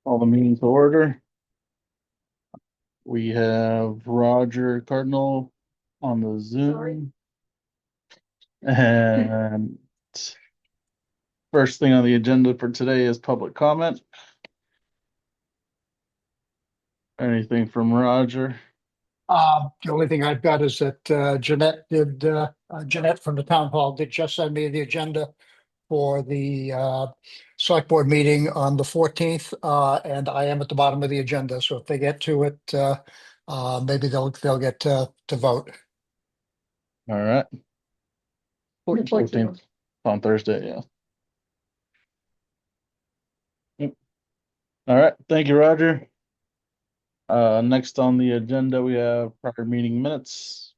All the meetings to order. We have Roger Cardinal on the Zoom. And first thing on the agenda for today is public comment. Anything from Roger? The only thing I've got is that Jeanette from the town hall did just send me the agenda for the select board meeting on the 14th, and I am at the bottom of the agenda. So if they get to it, maybe they'll get to vote. All right. 14th on Thursday, yeah. Yep. All right, thank you, Roger. Next on the agenda, we have prior meeting minutes.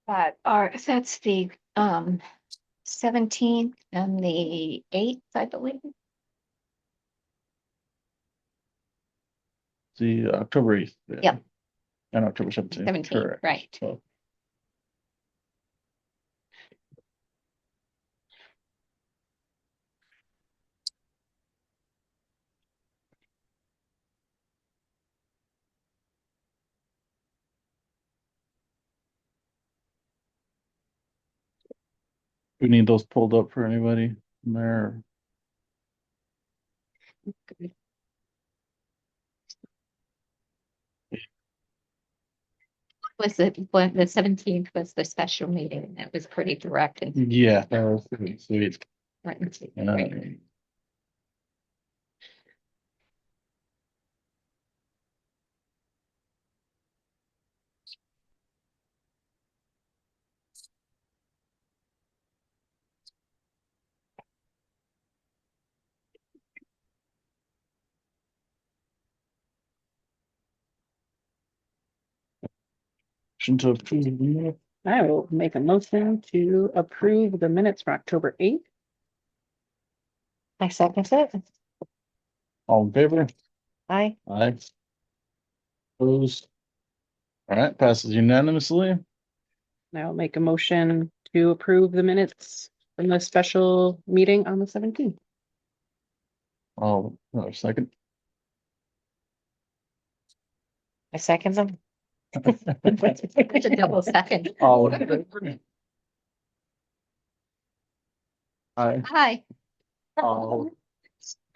That's the 17th and the 8th, I believe. The October 8th. Yep. And October 17th. 17th, Correct. right. So, we need those pulled up for anybody in there. Was the 17th was the special meeting. It was pretty direct and Yeah, that was pretty sweet. right. To approve the minutes. I will make a motion to approve the minutes for October 8th. I second it. All in favor? Aye. Aye. Opposed? All right, passes unanimously. I will make a motion to approve the minutes from the special meeting on the 17th. Oh, second. I second them. It's a double second. All in favor? Aye. Hi. All.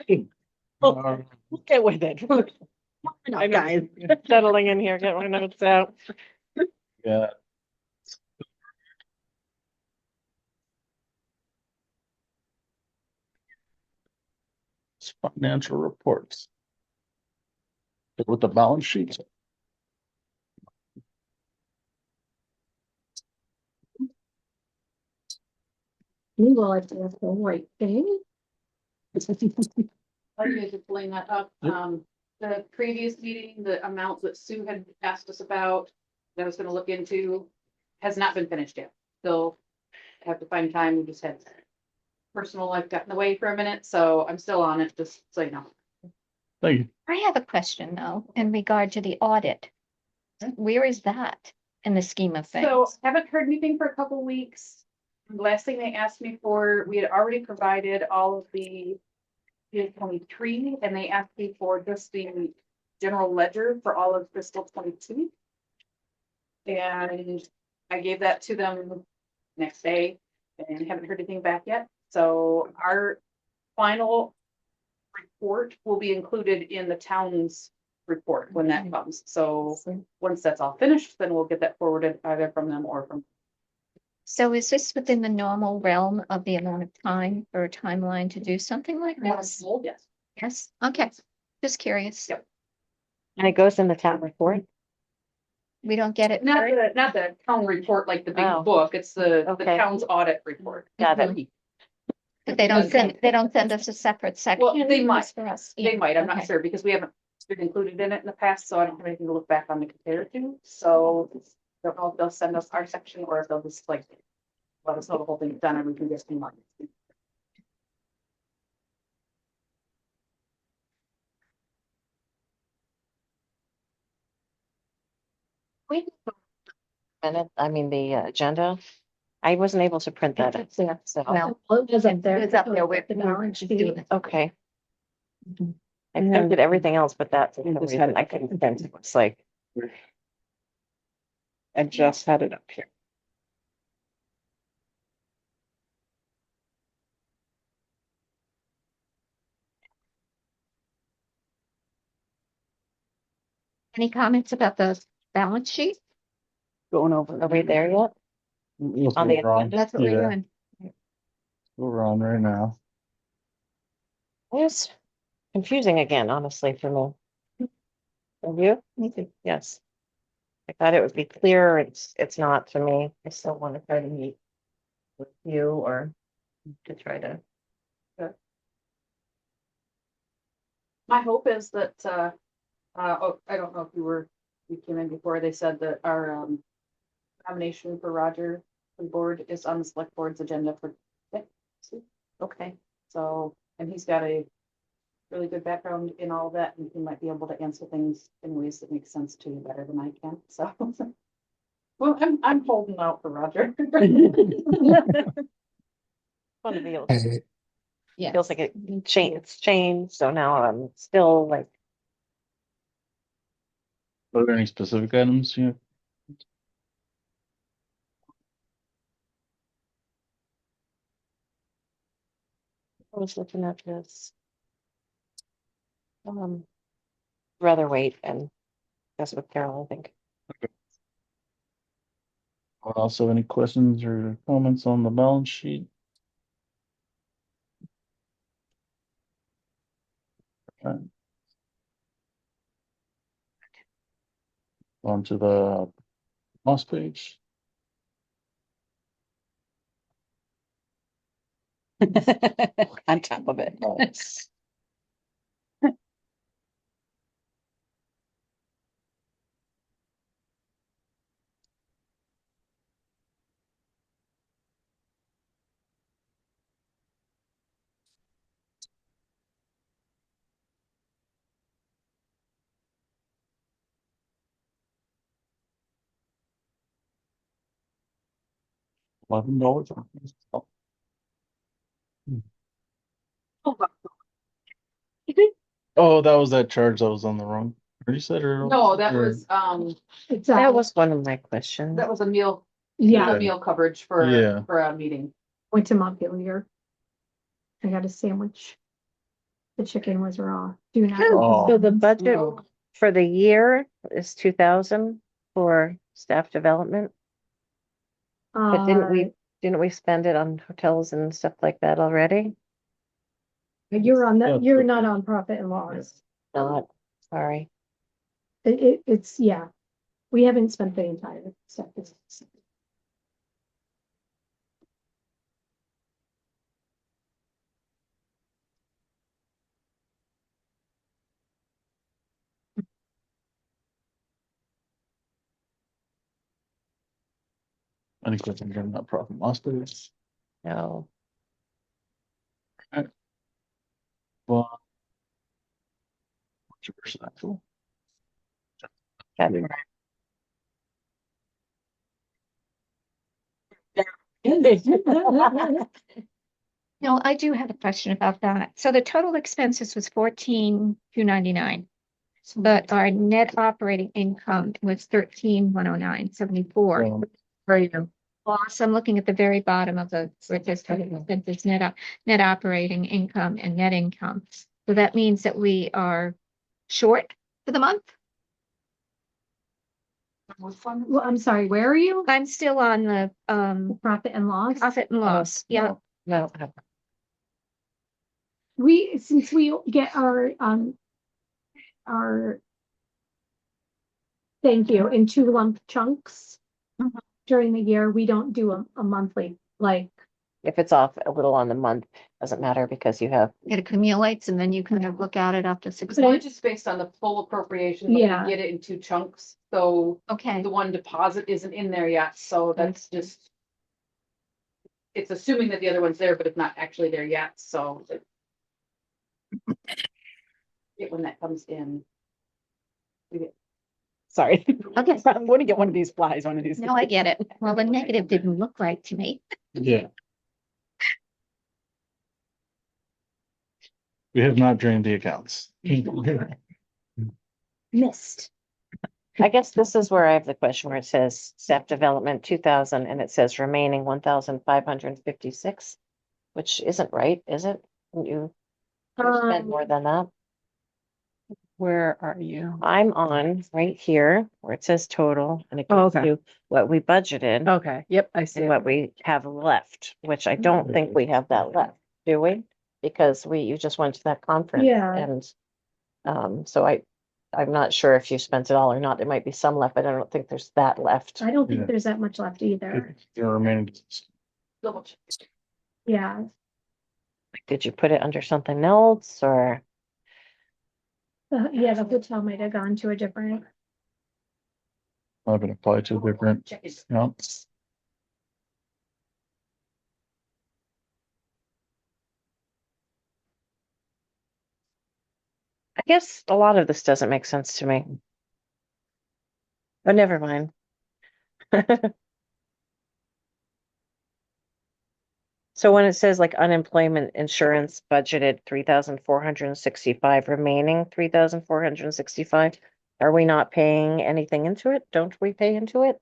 Get with it. I know, guys, settling in here, get my notes out. Yeah. Financial reports. With the balance sheets. You will have to have the right thing. I can just bring that up. The previous meeting, the amount that Sue had asked us about, that I was gonna look into, has not been finished yet. Still have to find time. We just had personal life got in the way for a minute, so I'm still on it, just so you know. Thank you. I have a question though, in regard to the audit. Where is that in the scheme of things? So haven't heard anything for a couple weeks. Last thing they asked me for, we had already provided all of the 23, and they asked me for just the general ledger for all of fiscal 22. And I gave that to them next day and haven't heard anything back yet. So our final report will be included in the town's report when that comes. So once that's all finished, then we'll get that forwarded either from them or from. So is this within the normal realm of the amount of time or a timeline to do something like this? Yes. Yes, okay, just curious. Yep. And it goes in the town report. We don't get it. Not the town report, like the big Oh. book. It's the Okay. town's audit report. Got it. But they don't send us a separate section. Well, they might. for us. They might, I'm not Okay. sure, because we haven't been included in it in the past, so I don't have anything to look back on to compare it to, so. Don't know if they'll send us our section, or if they'll just like, let us know the whole thing's done and we can just move on. We minute, I mean, the agenda. I wasn't able to print that. It's there. So, Well, It was up there. it's up there with the balance sheet. okay. Mhm. I And printed everything else, but that, for and some just reason, had it I up there. couldn't print. It was like, I just had it up here. Any comments about the balance sheet? Going over. are we there yet? That's On what the we're on. That's what we're Yeah, doing. we're on right now. It's confusing again, honestly, for me. For you? Me too. Yes. I thought it would be clear. It's not to me. I still want to try to meet with you or to try to. My hope is that, oh, I don't know if you came in before, they said that our, nomination for Roger, the board is on the select board's agenda for. Okay. So, and he's got a really good background in all of that, and he might be able to answer things in ways that make sense to you better than I can, so. Well, I'm holding out for Roger. Want to be able to, Hey, Yeah. feels like it's changed, so now I'm still like, Are there any specific items you? I was looking at this. Rather wait and that's with Carol, I think. Also, any questions or comments on the balance sheet? Okay. On to the last page. On top of it. $11. Oh, that was that charge that was on the wrong. Or you said or No, that or- was, That was one of my questions. that was a meal, Yeah, a meal coverage Yeah. for a meeting. went to Montpelier. I got a sandwich. The chicken was raw. Do not. Oh. So the budget Oh. for the year is 2,000 for staff development, but didn't we spend it on hotels and stuff like that already? You're on Yeah, that, you're so- not on profit and loss. Not, sorry. It's, yeah. We haven't spent the entire stuff. Any questions on that profit and loss page? No. Well. Controversial, actual. Okay. No, I do have a question about that. So the total expenses was 14,299. But our net operating income was 13,109.74. So, For you. Loss, I'm looking at the very bottom of the, where it says total expenses, net operating income and net income. So that means that we are short for the month? Well, I'm sorry, where are you? I'm still on the, Profit and loss? profit and loss. Yeah, No, Since we get our thank you, in two lump chunks. Mhm. During the year, we don't do a monthly, like, if it's off a little on the month, doesn't matter because you have, it accumulates and then you kind of look at it after 6 But I- months. It's just based on the full appropriation, but we Yeah. get it in two chunks, so Okay, the one deposit isn't in there yet, so that's just. It's assuming that the other one's there, but it's not actually there yet, so. When that comes in. We get Sorry. Okay. I'm gonna get one of these flies, one of these. No, I get it. Well, the negative didn't look right to me. Yeah. We have not drained the accounts. Missed. I guess this is where I have the question where it says staff development 2,000 and it says remaining 1,556, which isn't right, is it? You spend more than that. Where are you? I'm on right here where it says total and it Oh, goes okay. to what we budgeted Okay, yep, I see and it. what we have left, which I don't think we have that left, do we? Because you just went to that conference. Yeah. And so I'm not sure if you spent it all or not. There might be some left, but I don't think there's that left. I don't think Yeah. there's that much left either. The remaining, Double check. Yeah, Did you put it under something else or? yeah, the hotel might have gone to a different, I've been applied to different, Check it. yeah. I guess a lot of this doesn't make sense to me. But never mind. So when it says like unemployment insurance budgeted 3,465, remaining 3,465, are we not paying anything into it? Don't we pay into it?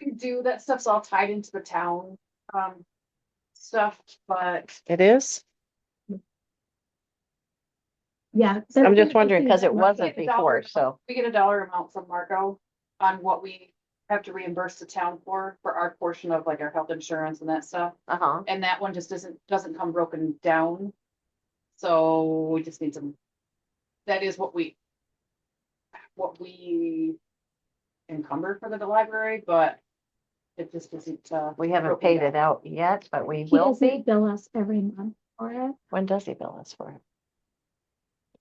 We do, that stuff's all tied into the town, stuff, but It is? yeah. I'm just wondering because it wasn't We get a dollar before, so. we get a dollar amount from Marco on what we have to reimburse the town for our portion of like our health insurance and that stuff. Uh-huh. And that one just doesn't come broken down. So we just need some, that is what we encumber for the library, but it just isn't, We haven't broken paid it down. out yet, but we He will be. doesn't bill us every month for it. When does he bill us for it?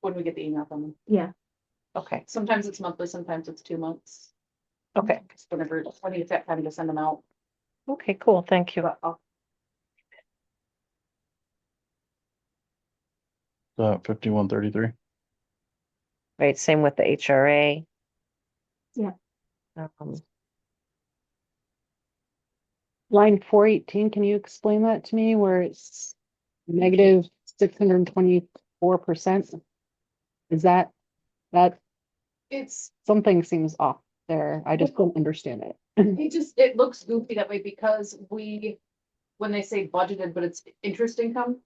When we get the email from them. Yeah, Okay, Sometimes it's monthly, sometimes it's 2 months. okay, It's whenever, when it's that time to send them out. okay, cool, thank you. But I'll 5133. Right, same with the HRA. Yeah. Um, Line 418, can you explain that to me where it's negative 624%? Is that It's, something seems off there? I just don't understand it. it looks goofy that way because when they say budgeted, but it's interest income.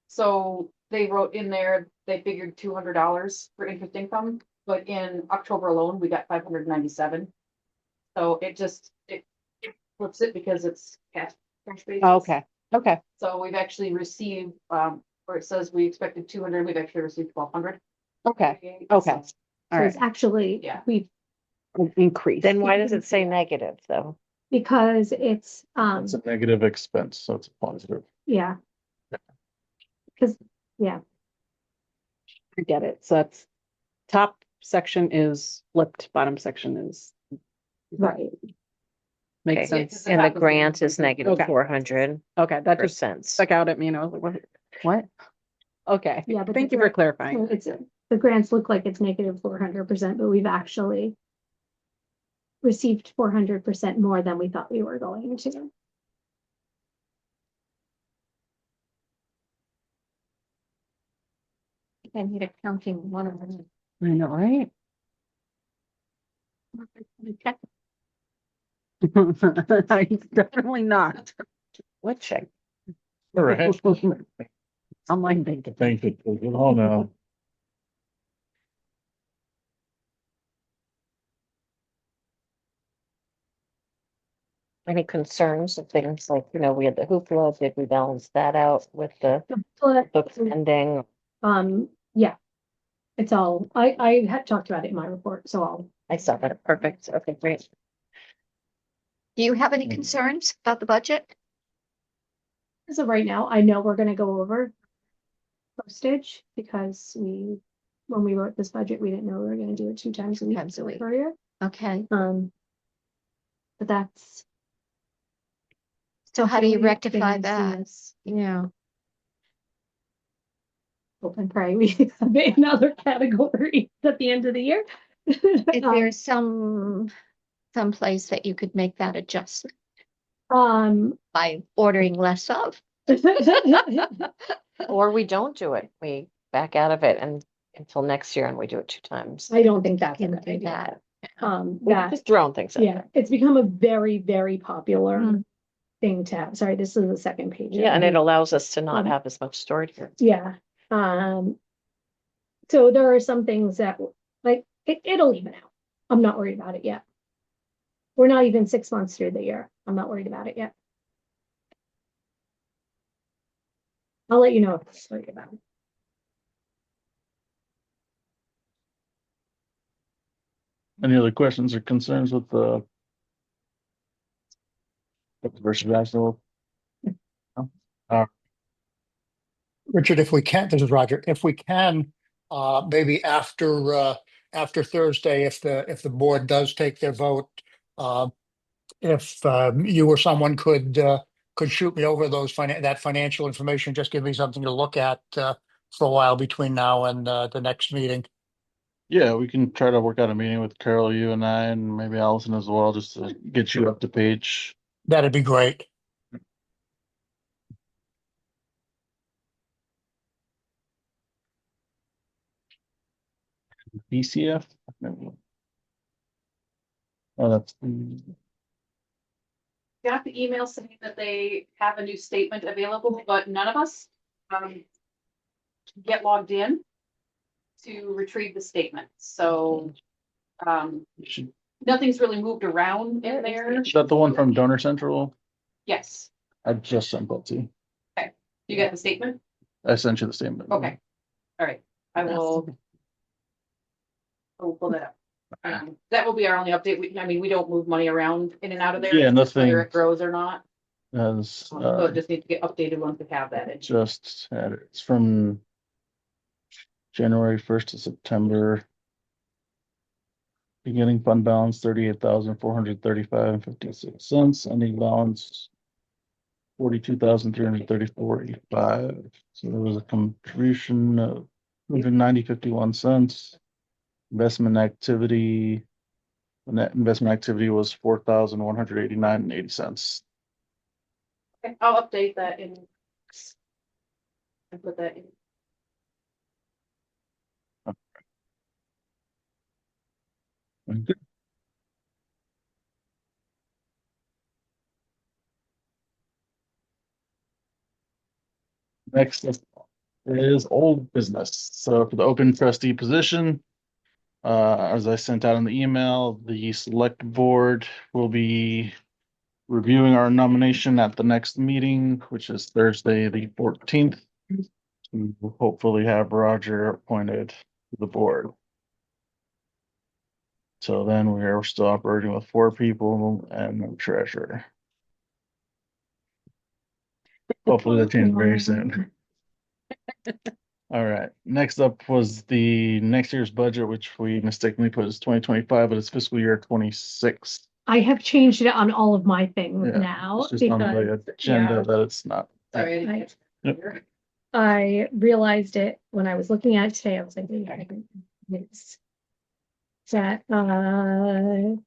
So they wrote in there, they figured $200 for interest income, but in October alone, we got 597. So it flips it because it's cash basis. Okay, okay, So we've actually received, where it says we expected 200, we've actually received 1,200. okay, okay. So, All so right, it's actually, Yeah. we, increase. Then why does it say negative though? because it's, It's a negative expense, so it's a positive. yeah. Cause, yeah, I get it. So that's top section is flipped, bottom section is. right. Makes Okay. sense. And the grant is negative Okay. 400%. Okay, that just stuck out at me and I was like, what? Okay, Yeah, but thank the you for grant- clarifying. So it's, the grants look like it's negative 400%, but we've actually received 400% more than we thought we were going to. I need accounting one of them. I know, right? Definitely not. What check? All right. Online banking. Thank you. Oh, no. Any concerns of things like, we had the hoopla, did we balance that out with the book spending? Yeah. It's all, I had talked about it in my report, so I'll, I saw that, perfect, okay, great. Do you have any concerns about the budget? as of right now, I know we're gonna go over postage because when we wrote this budget, we didn't know we were gonna do it 2 times a week. Times a week. Per year. Okay, But that's. so how do you Only rectify things that? is- Yeah, hope and pray we have another category at the end of the year. Is there some place that you could make that adjustment by ordering less of? Or we don't do it. We back out of it and until next year and we do it 2 times. I don't think that's a Can good do idea. that. We're That, just throwing things out yeah, there. it's become a very, very popular Mm. thing to have. Sorry, this is the second page. Yeah, and it allows us to not Um, have as much stored here. Yeah, so there are some things that, like, it'll even out. I'm not worried about it yet. We're not even 6 months through the year. I'm not worried about it yet. I'll let you know if I'm worried about it. Any other questions or concerns with the versus actual? Richard, if we can, this is Roger, if we can, maybe after Thursday, if the board does take their vote, if you or someone could shoot me over that financial information, just give me something to look at for a while between now and the next meeting. Yeah, we can try to work out a meeting with Carol, you and I, and maybe Allison as well, just to get you up to page. That'd be great. BCF? Oh, that's, Got the email saying that they have a new statement available, but none of us get logged in to retrieve the statement. So should- nothing's really moved around in there. is that the one from Donor Central? Yes. I just sent that to you. You got the statement? I sent you the statement. Okay. All right. I will pull that up. That will be our only update. I mean, we don't move money around in and out of there. Yeah, It's just whether nothing. it grows or not. As, So it just needs to get updated once we have that. in. just had it. It's from January 1st to September. Beginning fund balance 38,435.56. Ending balance 42,334.85. So there was a contribution of 190.51 cents. Investment activity. The net investment activity was 4,189.80 cents. Okay, I'll update that in. And put that in. Next is old business. So for the open trustee position, as I sent out in the email, the select board will be reviewing our nomination at the next meeting, which is Thursday, the 14th. We will hopefully have Roger appointed to the board. So then we are still operating with 4 people and no treasurer. Hopefully that changes very soon. All right, next up was the next year's budget, which we mistakenly put as 2025, but it's fiscal year 26. I have changed it on all of my things Yeah, now It's just on because, the agenda yeah, that it's not. Sorry. I didn't I- catch Yep. that. I realized it when I was looking at it today. I was like, it's that, I'm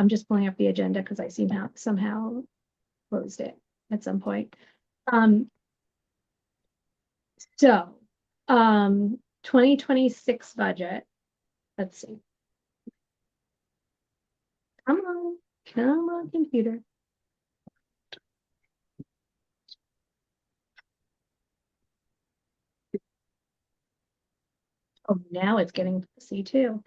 just pulling up the agenda because I somehow closed it at some point. So, 2026 budget, let's see. Come on, computer. Oh, now it's getting C too.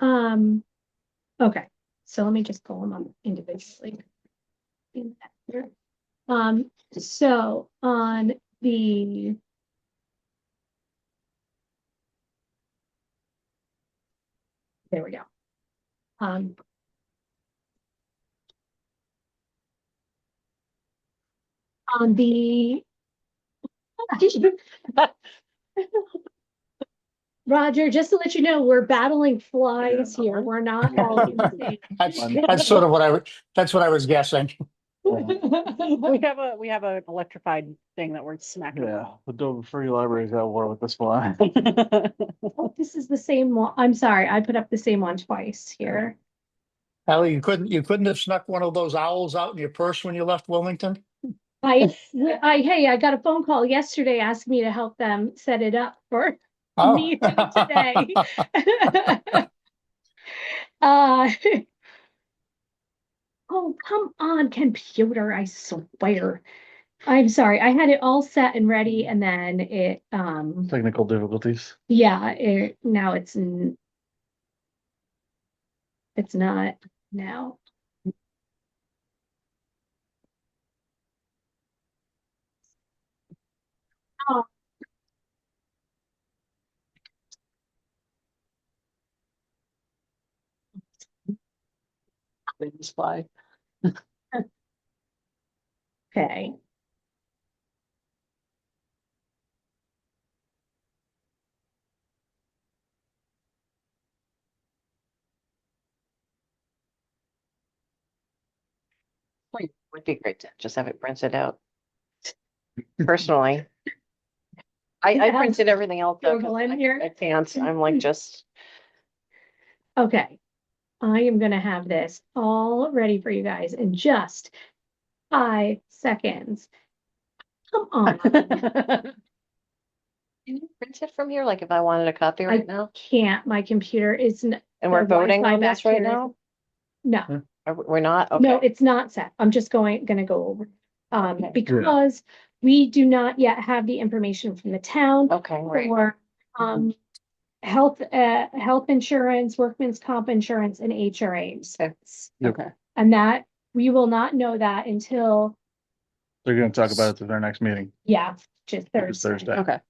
Okay, so let me just pull them up individually. In here. So on the there we go. On the Roger, just to let you know, we're battling flies here. We're not all in sync. That's sort of that's what I was guessing. We have an electrified thing that we're smacking. Yeah, the Dover Free Library's at war with this fly. Oh, this is the same one. I'm sorry, I put up the same one twice here. Ellie, you couldn't have snuck one of those owls out in your purse when you left Wilmington? Hey, I got a phone call yesterday asking me to help them set it up for Oh. me today. Uh, oh, come on, computer, I swear. I'm sorry, I had it all set and ready and then Technical difficulties. yeah, now it's not now. Oh, They just fly. okay. Would be great to just have it printed out. Personally. I Yeah. printed everything else out. 'Cause Scribble in here. I can't, I'm like just, Okay, I am gonna have this all ready for you guys in just 5 seconds. Come on, can you print it from here? Like if I wanted a copy right now? can't, my computer isn't, And we're the voting Wi-Fi on this back right here is- now? no, We're not? no, Okay. it's not set. I'm just gonna go over. Okay. Because we do not yet have the information from the town Okay, right. for, health insurance, workman's comp insurance and HRAs. Okay. Yep. Okay. And that, we will not know that until, They're gonna talk about it at their next meeting, yeah, just which is Thursday. Thursday. Okay.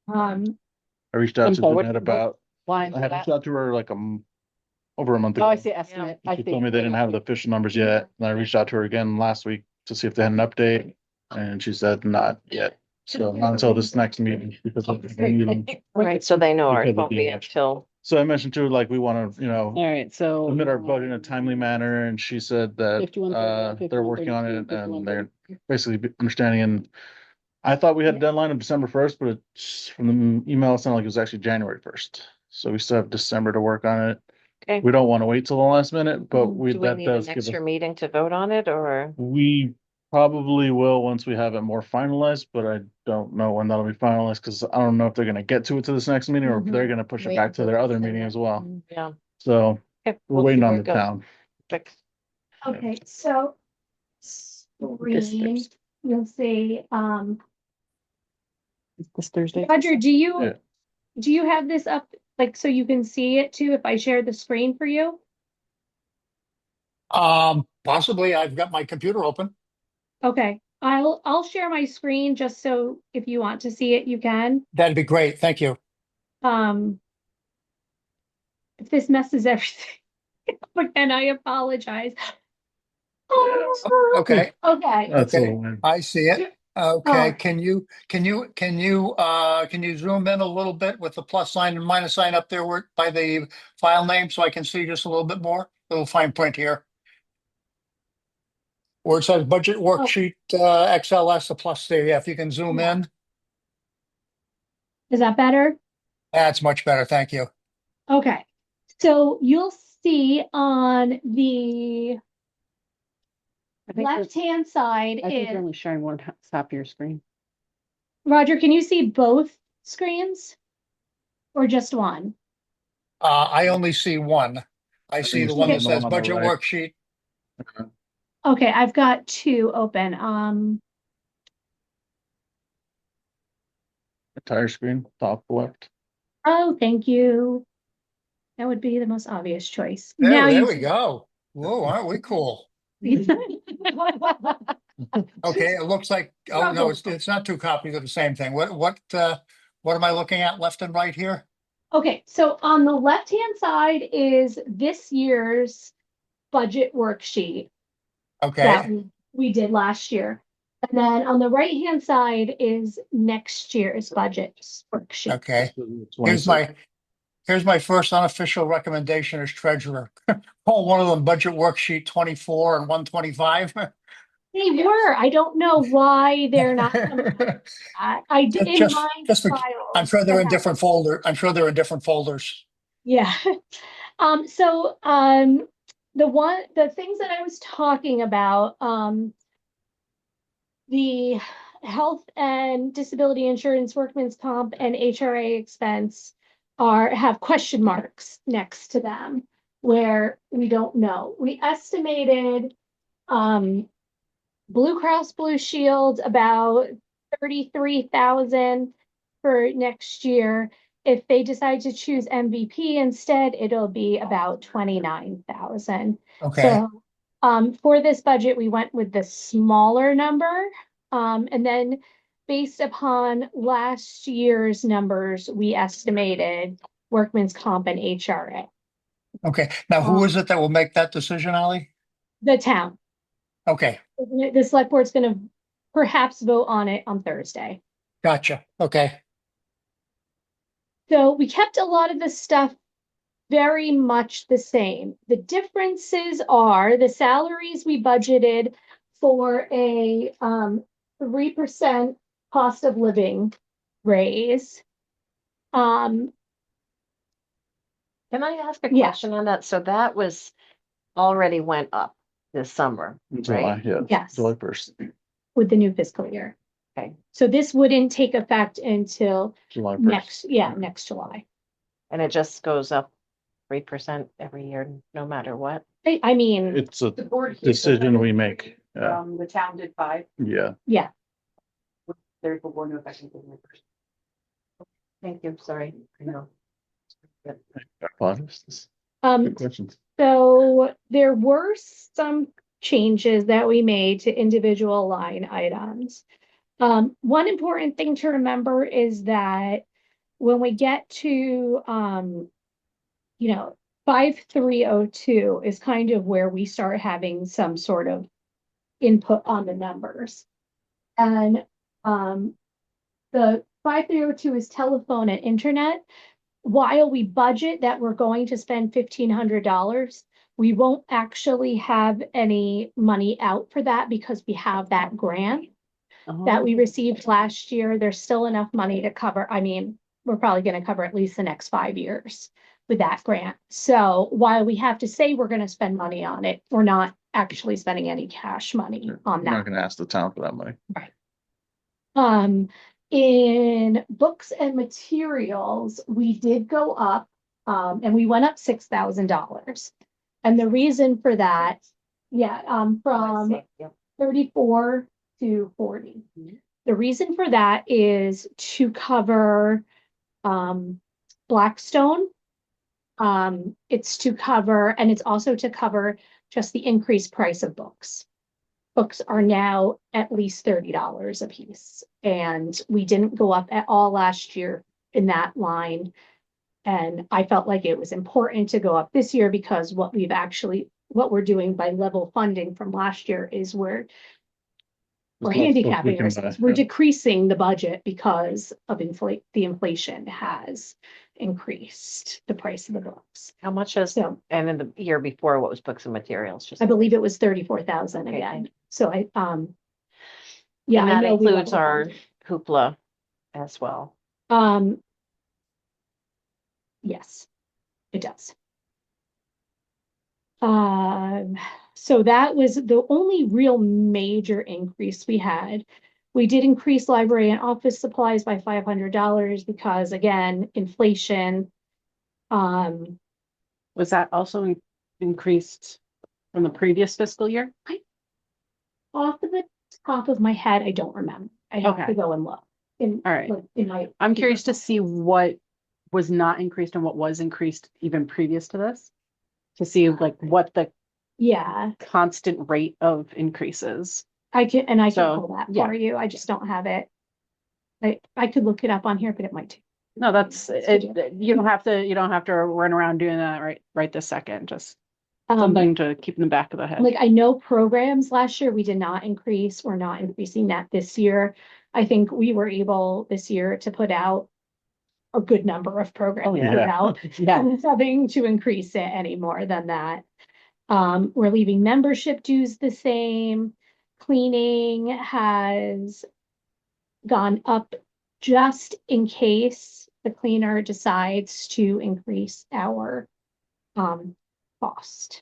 I reached out to Info, what- Jeanette about, Why? I had reached out to her like over a month Oh, ago. I see estimate. I She see. told me they didn't have the official numbers yet, and I reached out to her again last week to see if they had an update, and she said not yet. So not until this next meeting, because of the meeting. Right, so they know, or Because it of won't the be election. until, So I mentioned to her, like, we wanna, All right, so. submit our vote in a timely manner, and she said that 51, they're working on it 51, and they're basically understanding. And I thought we had a deadline of December 1st, but it's from the email, it sounded like it was actually January 1st. So we still have December to work on it. okay. We don't want to wait till the last minute, but Do we that need an does give us, extra meeting to vote on it or? we probably will once we have it more finalized, but I don't know when that'll be finalized, because I don't know if they're gonna get to it to this next meeting or if they're gonna push it Wait back to until their they other send meeting it. as well. Yeah. So Okay, we're we'll see waiting on where the it goes. town. Fix. Okay, so This screen, Thursday. you'll see, This Thursday. Roger, Yeah. do you have this up, like, so you can see it too, if I share the screen for you? Possibly, I've got my computer open. Okay, I'll share my screen just so if you want to see it, you can. That'd be great. Thank you. If this messes everything, up again, I apologize. Oh, Okay, okay, That's okay. all. I see it. Okay, Oh. can you zoom in a little bit with the plus sign and minus sign up there by the file name so I can see just a little bit more? Little fine print here. Where it says budget worksheet, XLS, a plus there. Yeah, if you can zoom Yeah. in, Is that better? that's much better. Thank you. Okay, so you'll see on the I think we're- left-hand side I think you're is, only sharing one top of your screen. Roger, can you see both screens? Or just one? I only see one. I think see it's the one the that says one on the budget right. worksheet. Okay, I've got two open. Entire screen, top left. Oh, thank you. That would be the most obvious choice. There, Now there you we go. Whoa, aren't we cool? see. Okay, it looks like, oh, no, it's not two copies of the same thing. What am I looking at left and right here? Okay, so on the left-hand side is this year's budget worksheet that Okay, we did last year. And then on the right-hand side is next year's budget worksheet. okay. 26. Here's my first unofficial recommendation as treasurer. Call one of them budget worksheet 24 and 125. They were, I don't know why they're not coming. I did in Just, my just, I'm files. sure they're I in have- different folder. I'm sure they're in different folders. Yeah. So, the things that I was talking about, the health and disability insurance, workman's comp and HRA expense have question marks next to them where we don't know. We estimated, Blue Cross Blue Shield about 33,000 for next year. If they decide to choose MVP instead, it'll be about 29,000. Okay, So, for this budget, we went with the smaller number. And then based upon last year's numbers, we estimated workman's comp and HRA, okay. Now, who is it that will make that decision, Ally? the town. Okay, The select board's gonna perhaps vote on it on Thursday. gotcha. Okay, So we kept a lot of the stuff very much the same. The differences are the salaries we budgeted for a 3% cost of living raise. Um, Can I ask a Yeah. question on that? So that was already went up this summer, July, right? yeah. Yes. July 1st, with the new fiscal year. Okay. So this wouldn't take effect until July 1st. next July. And it just goes up 3% every year, no matter what. I mean, It's a The board. decision we make. Yeah, The town did 5, yeah. yeah, therefore going into effect January 1st. Thank you, sorry. I know. Apologies. um, Good questions. so there were some changes that we made to individual line items. One important thing to remember is that when we get to, 5302 is kind of where we start having some sort of input on the numbers. And, the 5302 is telephone and internet. While we budget that we're going to spend $1,500, we won't actually have any money out for that because we have that grant that we received last year. There's still enough money to cover. I mean, we're probably going to cover at least the next 5 years with that grant. So while we have to say we're going to spend money on it, we're not actually spending any cash money on I'm not that. gonna ask the town for that money. In books and materials, we did go up, and we went up $6,000. And the reason for that, from Yep. 34 to 40. Mhm. The reason for that is to cover, Blackstone. It's to cover, and it's also to cover just the increased price of books. Books are now at least $30 a piece, and we didn't go up at all last year in that line. And I felt like it was important to go up this year because what we're doing by level funding from last year is we're There's less books we handicapping can ourselves. buy, We're yeah. decreasing the budget because of the inflation has increased the price of the books. How much is, So and in the year before, what was books and materials? Just I believe it was 34,000 Okay, again. thank you. So yeah, And I that know we includes level our funded. hoopla as well. Yes, it does. So that was the only real major increase we had. We did increase library and office supplies by $500 because again, inflation. Was that also increased from the previous fiscal year? Off of the top of my head, I don't remember. I have to Okay. go and look. All right. In my. I'm curious to see what was not increased and what was increased even previous to this. To see like what the Yeah, constant rate of increases. I can So, pull that yeah. for you. I just don't have it. I could look it up on here, but it might take. No, that's it. You don't have to run around doing that right this second. Just something to keep in the back of the head. Like I know programs last year we did not increase. We're not increasing that this year. I think we were able this year to put out a good number of programs yeah. without Yeah. having to increase it any more than that. We're leaving membership dues the same. cleaning has gone up just in case the cleaner decides to increase our cost.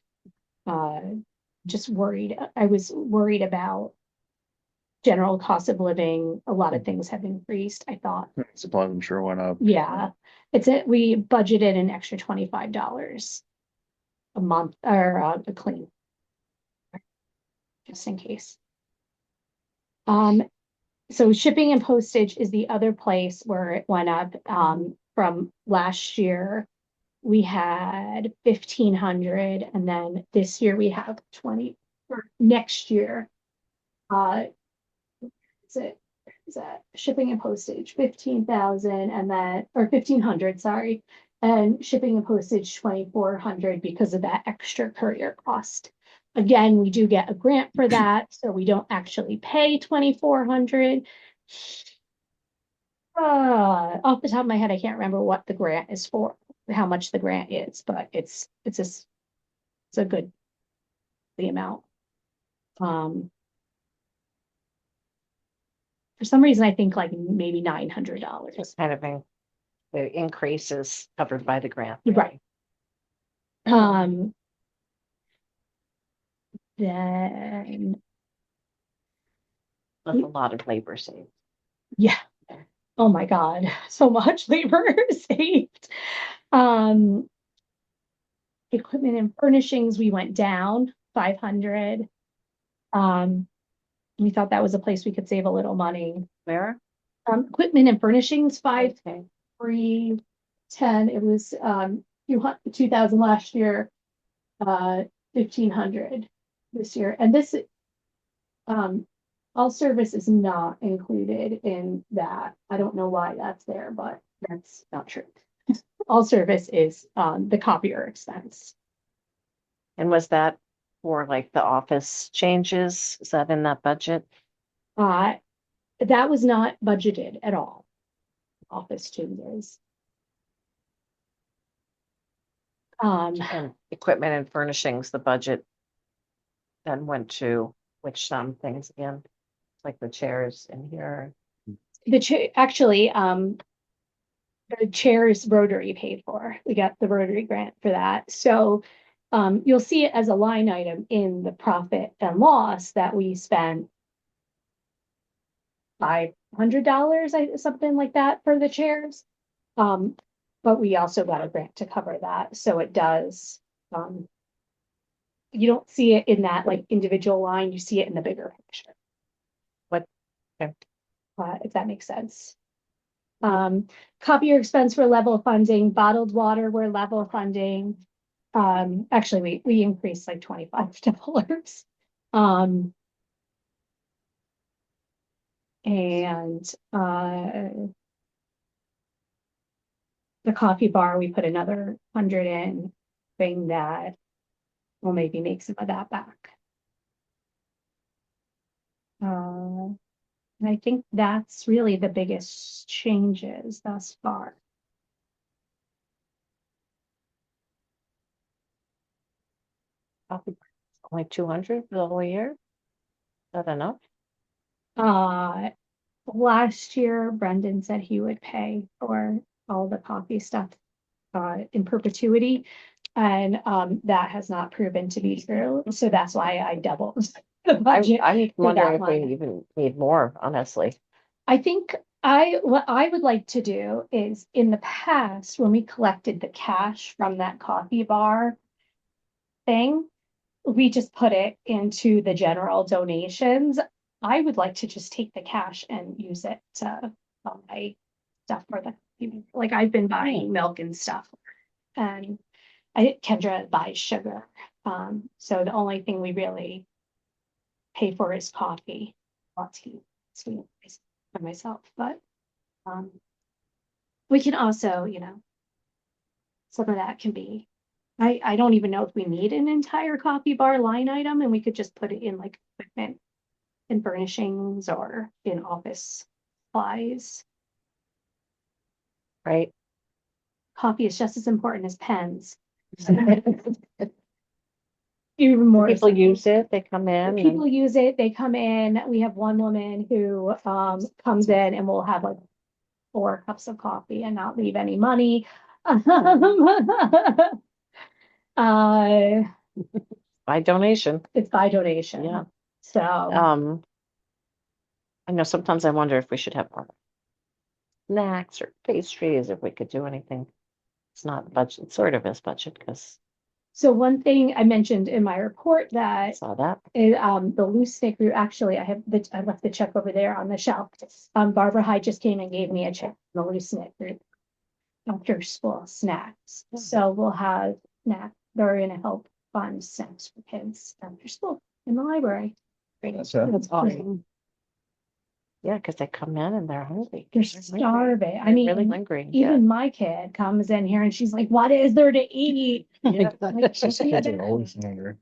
Just worried. I was worried about general cost of living. A lot of things have increased. I thought, Supplies, I'm sure went up. yeah, we budgeted an extra $25 a month or a clean, just in case. So shipping and postage is the other place where it went up. From last year, we had 1,500, and then this year we have 20, or next year. Is that shipping and postage, 15,000, and then, or 1,500, sorry, and shipping and postage 2,400 because of that extra courier cost. Again, we do get a grant for that, so we don't actually pay 2,400. Off the top of my head, I can't remember what the grant is for, how much the grant is, but it's a good the amount. For some reason, I think like maybe $900. Just kind of the increase is covered by the grant. Right. Then, That's a lot of labor saved. yeah. Oh my God, so much labor saved. Equipment and furnishings, we went down 500. We thought that was a place we could save a little money. Where? Equipment and furnishings, Okay. 5,310. It was 2,000 last year, 1,500 this year. And this all service is not included in that. I don't know why that's there, but that's not true. All service is the copier expense. And was that for like the office changes? Is that in that budget? That was not budgeted at all. Office changes. And equipment and furnishings, the budget then went to which things again? Like the chairs in here. Actually, the chairs Rotary paid for. We got the Rotary grant for that. So you'll see it as a line item in the profit and loss that we spent $500, something like that, for the chairs. But we also got a grant to cover that. So it does, you don't see it in that like individual line, you see it in the bigger picture. What? Okay. If that makes sense. Copier expense for level funding, bottled water were level funding. Actually, we increased like $25. And the coffee bar, we put another 100 in, thing that will maybe make some of that back. And I think that's really the biggest changes thus far. Only 200 for the whole year? Is that enough? Last year, Brendan said he would pay for all the coffee stuff in perpetuity, and that has not proven to be true. So that's why I doubled the budget. I'm wondering if one. we even need more, honestly. I think what I would like to do is, in the past, when we collected the cash from that coffee bar thing, we just put it into the general donations. I would like to just take the cash and use it to buy stuff for the, like I've been buying milk and stuff. And Kendra buys sugar. So the only thing we really pay for is coffee, not tea, for myself. But we can also, some of that can be, I don't even know if we need an entire coffee bar line item, and we could just put it in like equipment and furnishings or in office supplies. Right. Coffee is just as important as pens. even more. People so. use it, they come in People and use it, they come in. We have one woman who comes in and will have like 4 cups of coffee and not leave any money. Uh, by donation. it's by donation. Yeah. So, I know sometimes I wonder if we should have more snacks or pastries, if we could do anything. It's not budget, it sort of is budget, because so one thing I mentioned in my report I that saw that. the loose snake root, actually, I left the check over there on the shelf. Barbara Hyde just came and gave me a check, for the loose snake root. After school snacks, Mhm. so we'll have snack, they're gonna help fund snacks for kids after school in the library. That's That's awesome. Yeah, because they come in and they're hungry. They're hungry. starving. I They're mean, really hungry. Yeah. even my kid comes in here and she's like, what is there to eat? Yeah. Like, Kids are always hungry.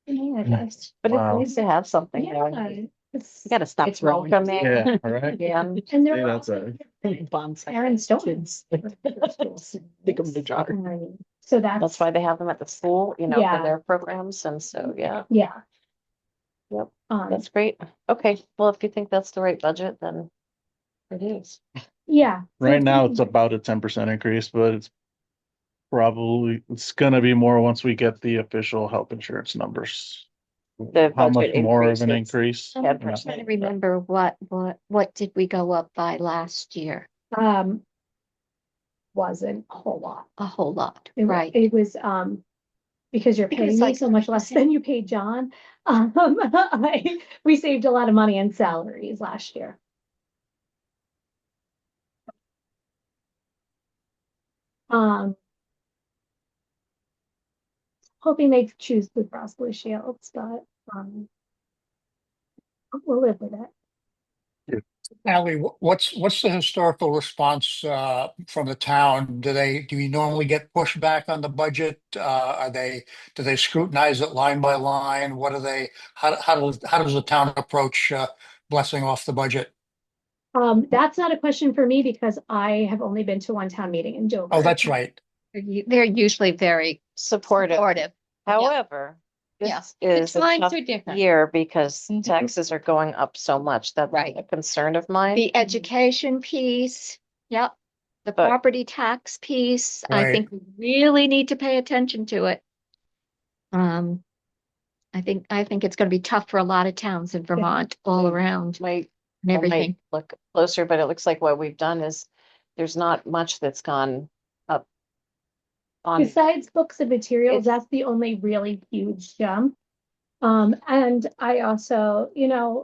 yeah, But Wow. it's nice to have something. yeah, You it's, Gotta stop It's throwing. welcoming. Yeah, all right. Yeah. and Say they're that's also Bonds. parents don't. Kids. Think of the jar. So That's why they have them at the school, you know, Yeah. for their programs. And so, yeah, yeah. Yep. Um, that's great. Okay. Well, if you think that's the right budget, then it is. yeah. So Right now, it's something- about a 10% increase, but it's gonna be more once we get the official health insurance numbers. The How much budget more of an increase is increase? I'm 10%. trying to remember what did we go up by last year? wasn't a whole lot. A whole lot, It, right? It was, because you're Because paying me like so much less than you paid John. We saved a lot of money in salaries last year. Um. Hoping they choose Blue Cross Blue Shields, but, we'll live with it. Ally, what's the historical response from the town? Do we normally get pushback on the budget? Do they scrutinize it line by line? How does the town approach blessing off the budget? That's not a question for me because I have only been to one town meeting in Dover. Oh, that's right. They're usually very Supportive. supportive. However, Yeah. this The is a times tough are different. year because Mhm. taxes are going up so much. That's Right. a concern of mine. The education piece, yep. The But- property tax piece, I Right. think we really need to pay attention to it. I think it's gonna be tough for a lot of towns in Vermont all around Might, and I everything. might look closer, but it looks like what we've done is there's not much that's gone up on, Besides books and materials, It's- that's the only really huge jump. And I also,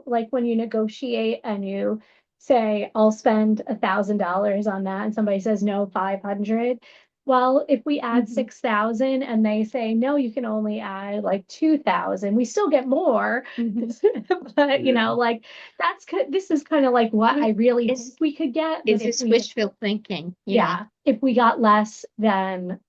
like when you negotiate and you say, I'll spend $1,000 on that, and somebody says no, 500. Well, if we add Mhm. 6,000 and they say, no, you can only add like 2,000, we still get more. But like this is kind of like what I really Is- hope we could get. Is but if this we- wishful thinking? yeah, if we got less, then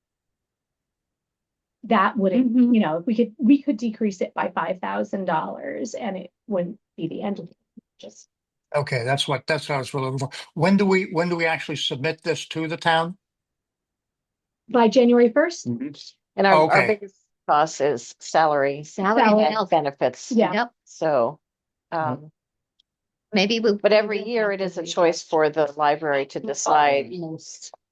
that wouldn't, Mhm. if we could decrease it by $5,000 and it wouldn't be the end of it. Just Okay, that's what I was looking for. When do we actually submit this to the town? by January 1st. and our Okay. biggest cost is salary Salary Salary. and and health. benefits. Yeah. Yep, So, maybe we'll. but every year it is a choice for the library to decide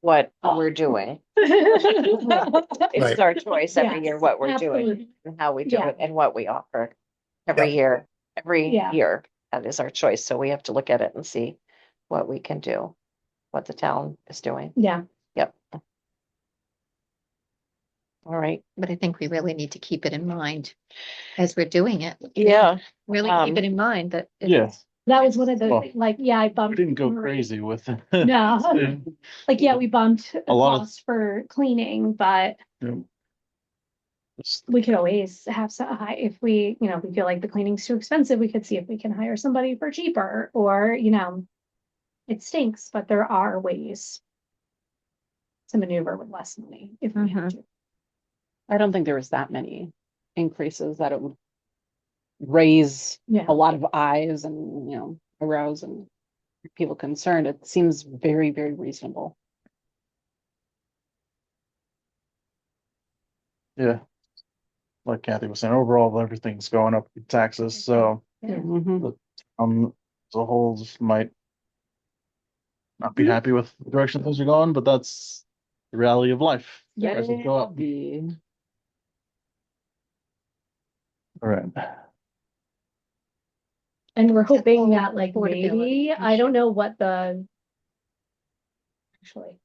what we're doing. It's Right. our choice every Yes, year what we're doing absolutely. and how we do Yeah. it and what we offer every year. Every Yeah. year, that is our choice. So we have to look at it and see what we can do, what the town is doing. Yeah, Yep. All right. But I think we really need to keep it in mind as we're doing it. Yeah. Really keep it in mind that. Yes, that was one of the, Well, I we bumped. didn't go Marie. crazy with it. No. Like, we bumped A lot of- costs for cleaning, but It's- we could always have some high, if we, we feel like the cleaning's too expensive, we could see if we can hire somebody for cheaper or, it stinks, but there are ways to maneuver with less money if we have to. I don't think there was that many increases that it would raise Yeah. a lot of eyes and, arouse and people concerned. It seems very, very reasonable. Yeah. like Kathy was saying, overall, everything's going up with taxes, so, Mhm. as a whole, just might not be happy with the direction things are going, but that's the reality of life. Yeah. Prices go up. All right. And we're hoping that like Affordability maybe, I don't know what the. Actually,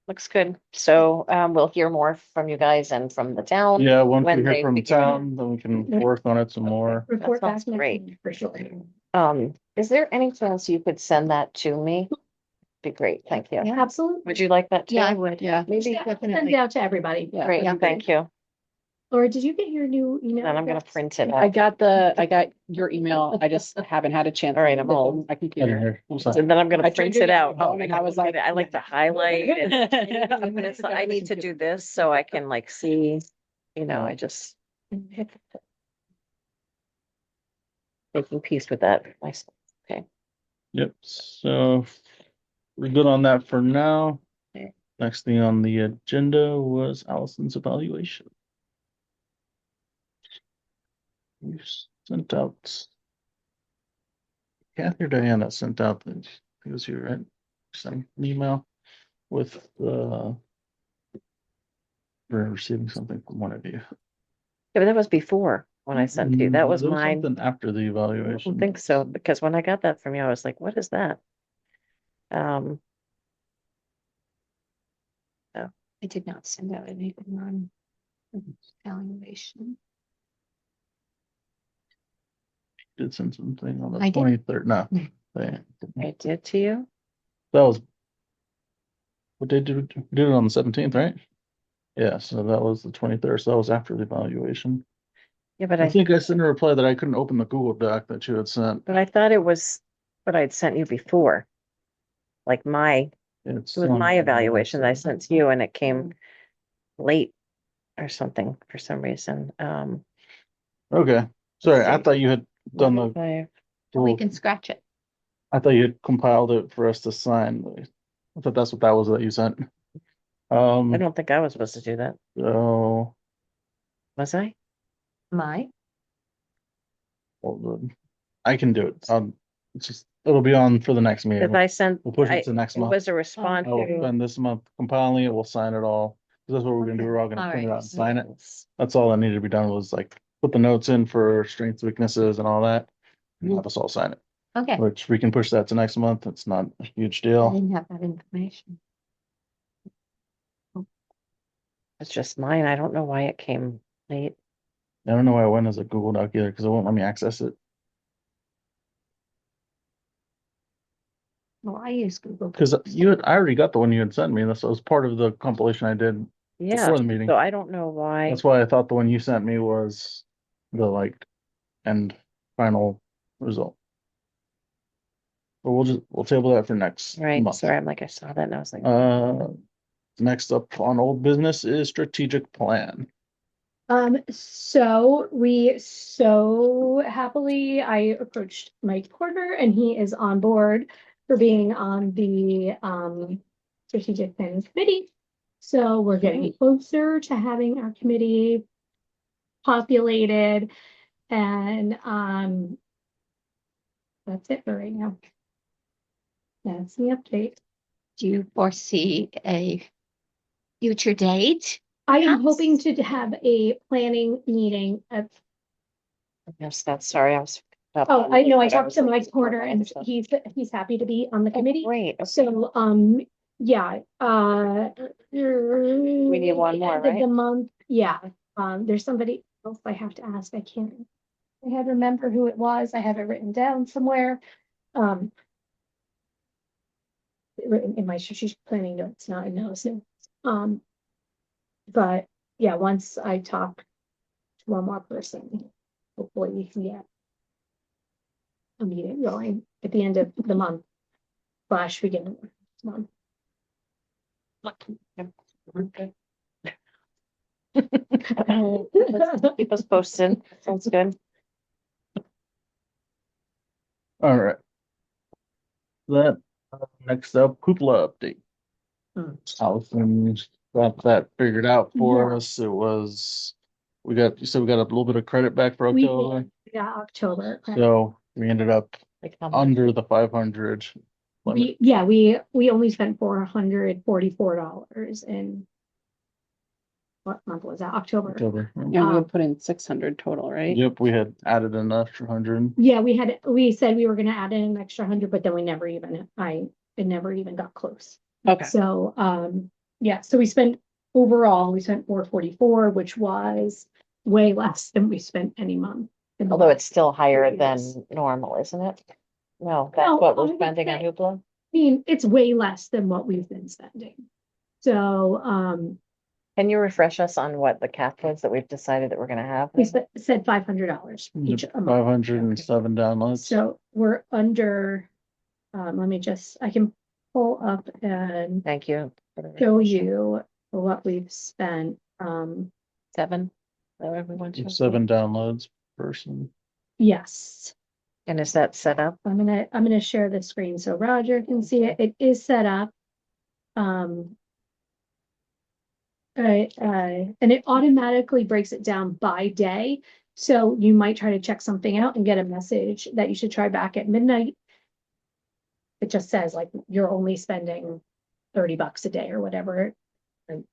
Looks good. So, we'll hear more from you guys and from the town. Yeah, once we When hear they from figure it out. town, then we can work on it some more. report back sounds next great. week for sure. Is there any chance you could send that to me? Be great, thank you. Yeah. Absolutely. Would you like that too? Yeah, I would. Yeah. Maybe Send definitely. it out to everybody. Yeah. Great, that'd be thank you. Laura, did you get your new email? Then I'm gonna address? print it I out. got your email. I just haven't had a chance. All right, to I'm put it home. on my I didn't computer. hear. I'm So sorry. then I'm gonna I print turned it out. on and I was like, I like to highlight it. And it's like, I need to do this so I can like see, I just. Making peace with that myself. Okay. Yep, so we're good on that for now. Okay. Next thing on the agenda was Allison's evaluation. You sent out. Kathy or Diana sent out the, it was you, right? Sent an email with we're receiving something from one of you. Yeah, but that was before when I sent you. That was There mine. something after the I evaluation. don't think so, because when I got that from you, I was like, what is that? I did not send out anything on evaluation. Did send something on I the did. 23rd. No, I did to you. that was what day did we did it on the 17th, right? Yeah, so that was the 23rd. So that was after the evaluation. Yeah, but I think I sent a reply that I couldn't open the Google Doc that you had sent. I thought it was what I'd sent you before. Like it It's was on my the evaluation that I website. sent to you and it came late or something for some reason. Okay, sorry, I see. thought you had done the. I We can scratch it. I thought you had compiled it for us to sign. I thought that's what that was that you sent. don't think I was supposed to do that. So Was I? My. hold on. I can do it. It's just it'll be on for the next meeting. Because I sent, We'll push it I- to next it month. was a response I will to. spend this month compiling it. We'll sign it all. 'Cause that's what we're gonna do. We're all gonna All print it right. out and sign it. That's all that needed to be done was like put the notes in for strengths, weaknesses and all that. And have us all sign it, Okay. which we can push that to next month. It's not a huge I deal. didn't have that information. It's just mine. I don't know why it came late. I don't know why it went as a Google Doc either, because it won't let me access it. Well, I use Google. Because I already got the one you had sent me. This was part of the compilation I did Yeah, before the meeting. so I don't know why. That's why I thought the one you sent me was the like end final result. But we'll table that for next Right, month. sorry, I'm like, I saw that and I was like. Next up on old business is strategic plan. So we so happily, I approached Mike Porter and he is on board for being on the strategic planning committee. So we're getting closer to having our committee populated and that's it for right now. That's the update. Do you foresee a future date? I am Perhaps? hoping to have a planning meeting at. Yes, that's, sorry, I was. Oh, I know, I But talked was to looking Mike for Porter all and the stuff. he's happy to be on the Oh, committee. Great, okay. So, yeah, we need one more, The right? month, yeah, there's somebody else I have to ask, I can't. I have to remember who it was, I have it written down somewhere. Written in my strategic planning notes, not in those notes. But yeah, once I talk to one more person, hopefully we can get a meeting going at the end of the month. / beginning of next month. Keep us posted, sounds good. All right. That next up, cupola update. Allison got that figured out for Yeah. us. It was, you said we got a little bit of credit back for We did. October. Yeah, October. correct. So we ended up Like how much? under the 500 limit. We only spent $444 in what month was that? October. October. And we Um, put in 600 total, right? Yep, we had added an extra 100. Yeah, we said we were gonna add in an extra 100, but then it never even got close. Okay. So, yeah, so we spent 444, which was way less than we spent any month. in the Although last it's still higher 3 than years. normal, isn't it? No, No, that's what I we're would spending on say- Hoopla. I mean, it's way less than what we've been spending. So, Can you refresh us on what the cap was that we've decided that we're gonna have? we said $500 each a month. 507 downloads. So we're under, I can pull up and Thank you. for the show refresher. you what we've spent. 7? Whatever we want to. 7 downloads per person. Yes, And is that set up? I'm gonna share the screen so Roger can see it. It is set up. And it automatically breaks it down by day. So you might try to check something out and get a message that you should try back at midnight. It just says like you're only spending $30 a day or whatever. And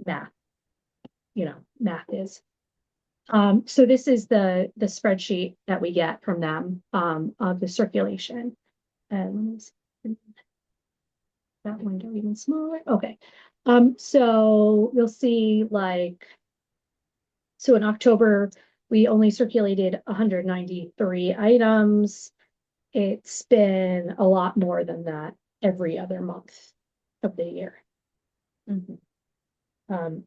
math is. So this is the spreadsheet that we get from them of the circulation. And that window even smaller. Okay. So you'll see so in October, we only circulated 193 items. It's been a lot more than that every other month of the year.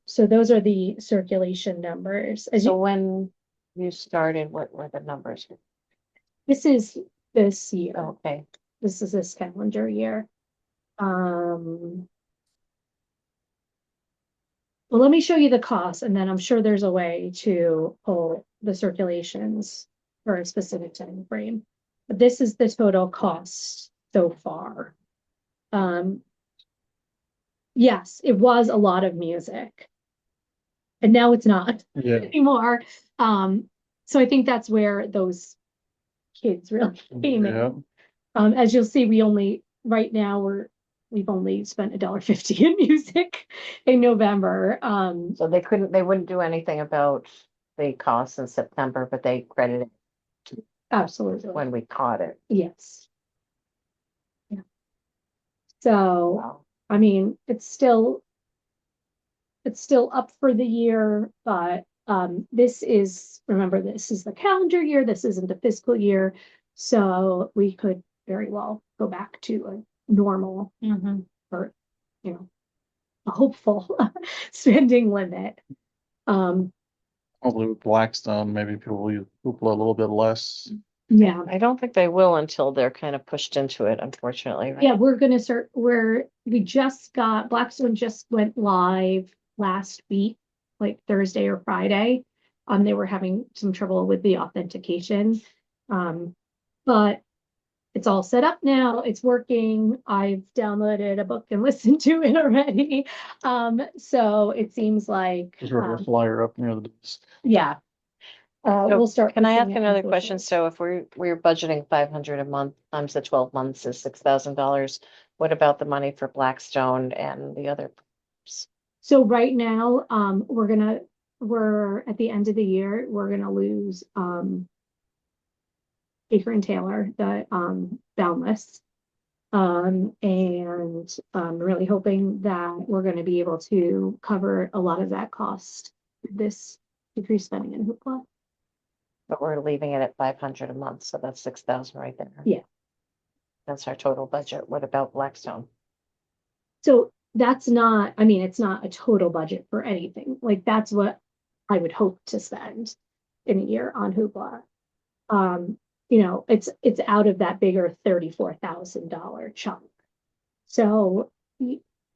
So those are the circulation numbers. So when you started, what were the numbers? This is this year. Okay, This is this calendar year. Well, let me show you the cost, and then I'm sure there's a way to pull the circulations for a specific time frame. But this is the total cost so far. Yes, it was a lot of music. And now it's not Yeah. anymore. So I think that's where those kids really came in. Yeah. As you'll see, right now we've only spent $1.50 in music in November. so they wouldn't do anything about the costs in September, but they credited Absolutely. when we caught it. Yes. Yeah. So, Wow. I mean, it's still up for the year, but remember, this is the calendar year, this isn't the fiscal year. So we could very well go back to a normal or, a hopeful spending limit. Hopefully with Blackstone, maybe people will use Hoopla a little bit less. Yeah. I don't think they will until they're kind of pushed into it, unfortunately, right? Yeah, we're gonna start Blackstone just went live last week, like Thursday or Friday. They were having some trouble with the authentication. But it's all set up now. It's working. I've downloaded a book and listened to it already. So it seems like, Just wrote a flyer up near the desk. yeah. So We'll start. Can I posting ask it on another social. question? So if we're budgeting 500 a month times the 12 months is $6,000, what about the money for Blackstone and the other? So right now, we're at the end of the year, we're gonna lose Baker and Taylor, the Boundless. And I'm really hoping that we're gonna be able to cover a lot of that cost, this decreased spending in Hoopla. But we're leaving it at 500 a month, so that's 6,000 right there. Yeah. That's our total budget. What about Blackstone? So it's not a total budget for anything. Like that's what I would hope to spend in a year on Hoopla. It's out of that bigger $34,000 chunk. So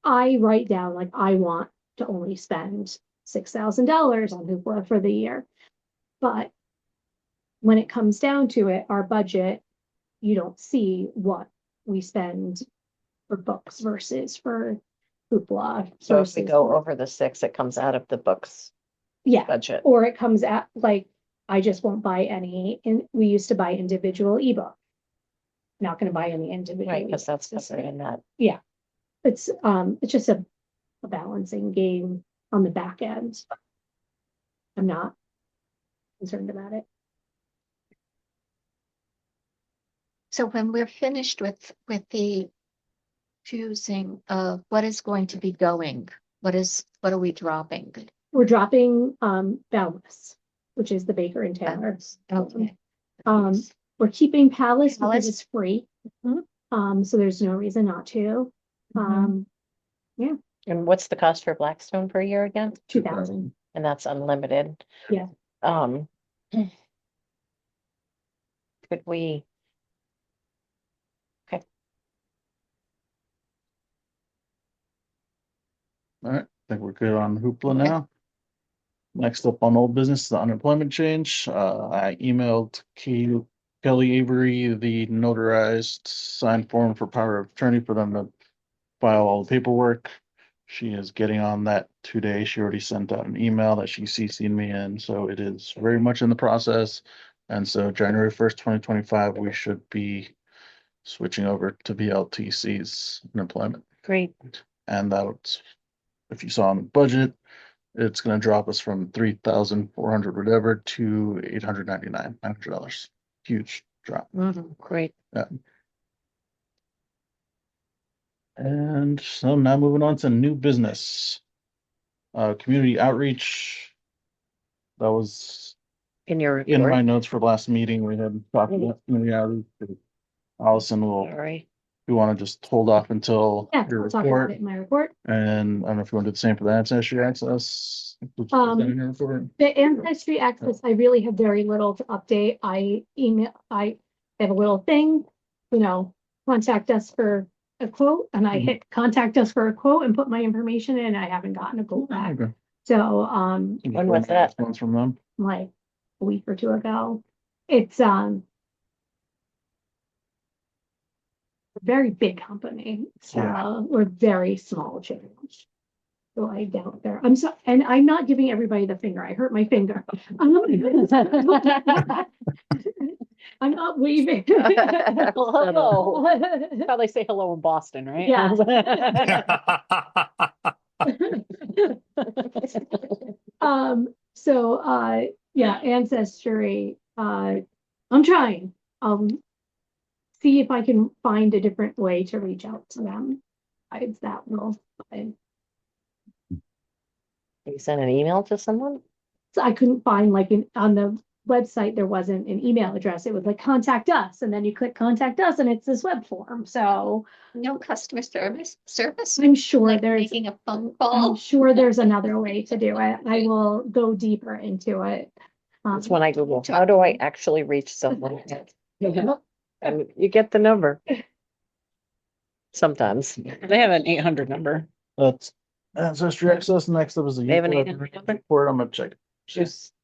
I write down like I want to only spend $6,000 on Hoopla for the year. But when it comes down to it, our budget, you don't see what we spend for books versus for hoopla. So if we versus- go over the 6, it comes out of the books Yeah, budget. or it comes at, like, I just won't buy any, and we used to buy individual ebook. Not gonna buy any individual. Right, because that's ebooks. covered in that. It's just a balancing game on the back end. I'm not concerned about it. So when we're finished with the choosing of what is going to be going, what are we dropping? We're dropping, Boundless, which is the Baker and Taylor. Okay. Um, we're keeping Palace because Palace. it's free. Mhm. So there's no reason not to. Mhm. And what's the cost for Blackstone per year again? 2,000. And that's unlimited. Yeah. Could we? All right, I think we're good on Hoopla now. Next up on old business, the unemployment change. I emailed Kelly Avery the notarized signed form for power of attorney for them to file all the paperwork. She is getting on that today. She already sent out an email that she CC'd me in, so it is very much in the process. And so January 1st, 2025, we should be switching over to BLTC's unemployment. Great. And that's, if you saw on the budget, it's gonna drop us from 3,400 whatever to $899. Huge drop. Great. And so now moving on to new business. Community outreach. That was In your in my report. notes for last meeting. We had talked about community outreach. Allison will, Sorry. you want to just hold off until Yeah, your I'll talk about report? it in my report. And I don't know if you want to do the same for the ancestry access. Which is that in your report? The ancestry access, I really have very little to update. I have a little thing, contact us for a quote, and I hit contact us for a quote and put my information in. I haven't gotten a quote back. Okay. So, When was that? Response from them. like a week or two ago. It's a very big company, so Yeah. we're very small change. So I doubt there. I'm so, and I'm not giving everybody the finger. I hurt my finger. I'm not waving. Hello. How they say hello in Boston, right? Yeah. Yeah, ancestry, I'm trying. See if I can find a different way to reach out to them. Besides that, will. You sent an email to someone? So I couldn't find on the website, there wasn't an email address. It was like contact us, and then you click contact us and it's this web form. So No customer service? I'm sure Like there's, making a phone I'm call? sure there's another way to do it. I will go deeper into it. That's when I Google, how do I actually reach someone? And you get the number. Sometimes. They have an 800 number. That's ancestry access. Next up is the. They have an youth 800 number? report. I'm gonna check.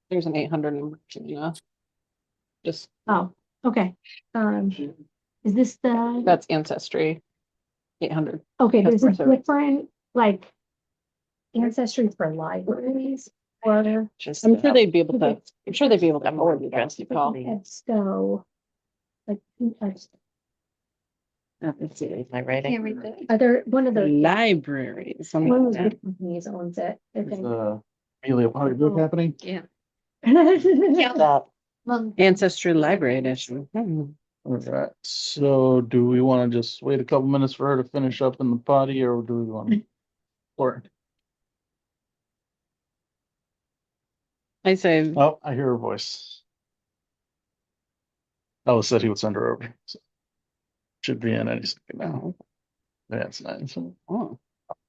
There's an 800 number. Just, Oh, okay. Is this the, that's ancestry. 800. okay, there's a customer service. different, ancestry for libraries or. Just, I'm sure they'd be able to, I'm sure they'd be able to forward the address you call. Let's go. let's see, am I writing? Here we go. One of those, Libraries. one of those big companies owns it, I Is think. Amelia Potty book happening? Yeah. That, Well, Ancestry Library Edition. All right, so do we want to just wait a couple minutes for her to finish up in the potty, or do we want to? Or, I say, oh, I hear her voice. Ellis said he would send her over. So should be in any second now. That's nice. oh.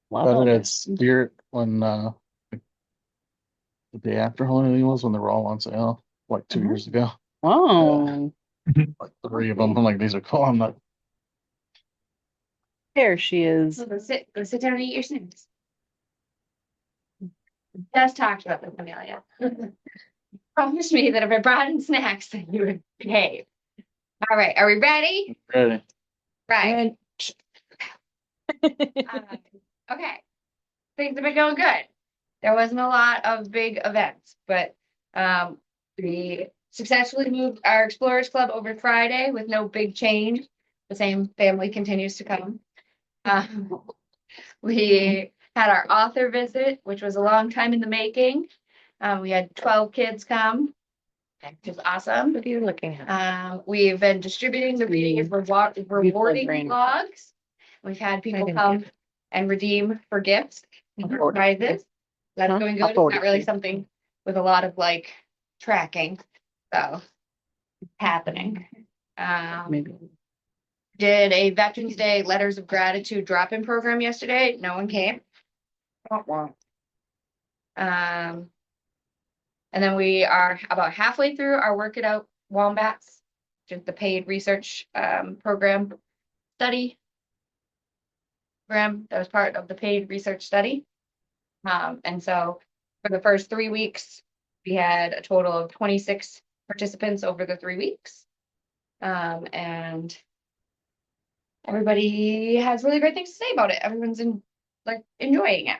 But Love it's Spirit when the day after Halloween was when they were all on sale, like 2 years ago. Oh, Like 3 of them. I'm like, these are cool. I'm not. there she is. Go sit down and eat your snacks. Just talked about this, Amelia. Promise me that if I brought in snacks, that you would behave. All right, are we ready? Ready. Right. Okay, things have been going good. There wasn't a lot of big events, but we successfully moved our Explorers Club over Friday with no big change. The same family continues to come. We had our author visit, which was a long time in the making. We had 12 kids come, which was awesome. What are you looking at? We've been distributing the reading rewarding brain. logs. We've had people didn't come and redeem for gifts, for prizes. That's Huh? going I'll good. It's forward not it to really you. something with a lot of like tracking, so it's happening. Maybe. Did a Veterans Day Letters of Gratitude drop-in program yesterday. No one came. And then we are about halfway through our Work It Out Wombats, just the paid research program study program that was part of the paid research study. And so for the first 3 weeks, we had a total of 26 participants over the 3 weeks. And everybody has really great things to say about it. Everyone's enjoying it.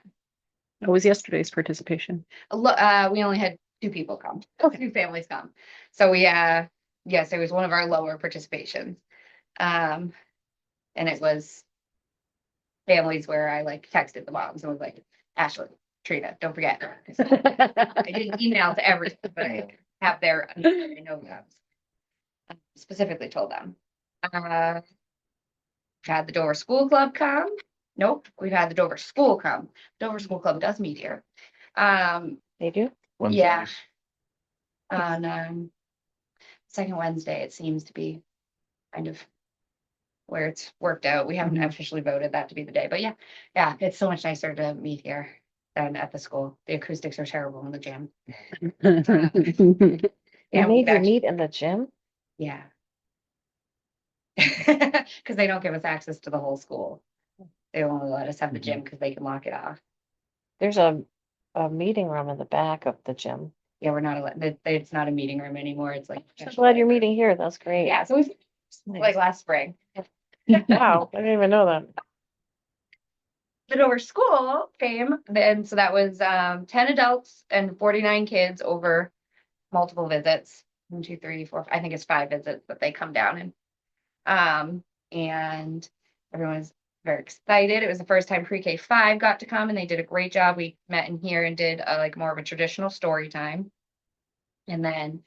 What was yesterday's participation? We only had 2 people come. Okay. 2 families come. So we yes, it was one of our lower participations. And it was families where I like texted the moms and was like, Ashley, Trina, don't forget. I didn't email to everyone, but I have their, I know them. Specifically told them. Had the Dover School Club come. Nope, we've had the Dover School come. Dover School Club does meet here. They do? Yeah. Wednesdays. On second Wednesday, it seems to be kind of where it's worked out. We haven't officially voted that to be the day, but yeah, it's so much nicer to meet here than at the school. The acoustics are terrible in the gym. They Yeah, made you meet in the gym? yeah. Because they don't give us access to the whole school. They only let us have the gym because they can lock it off. There's a meeting room in the back of the gym. Yeah, we're not allowed, it's not a meeting room anymore. It's like. So glad you're meeting here. That's great. Yeah, so we Nice. like last spring. Wow, I didn't even know that. The Dover School came, and so that was 10 adults and 49 kids over multiple visits. 1, 2, 3, 4, I think it's 5 visits that they come down and everyone was very excited. It was the first time pre-K 5 got to come, and they did a great job. We met in here and did like more of a traditional story time. And then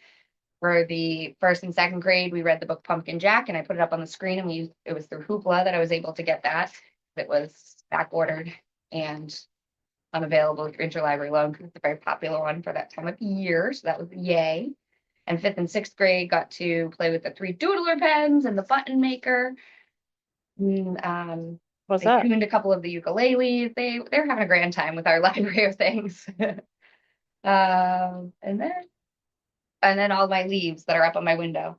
for the 1st and 2nd grade, we read the book Pumpkin Jack, and I put it up on the screen, and it was through Hoopla that I was able to get that. It was back ordered and unavailable through interlibrary loan because it's a very popular one for that time of year. So that was yay. And 5th and 6th grade got to play with the 3 doodler pens and the button maker. What's They that? tuned a couple of the ukuleles. They're having a grand time with our library of things. And then all my leaves that are up on my window.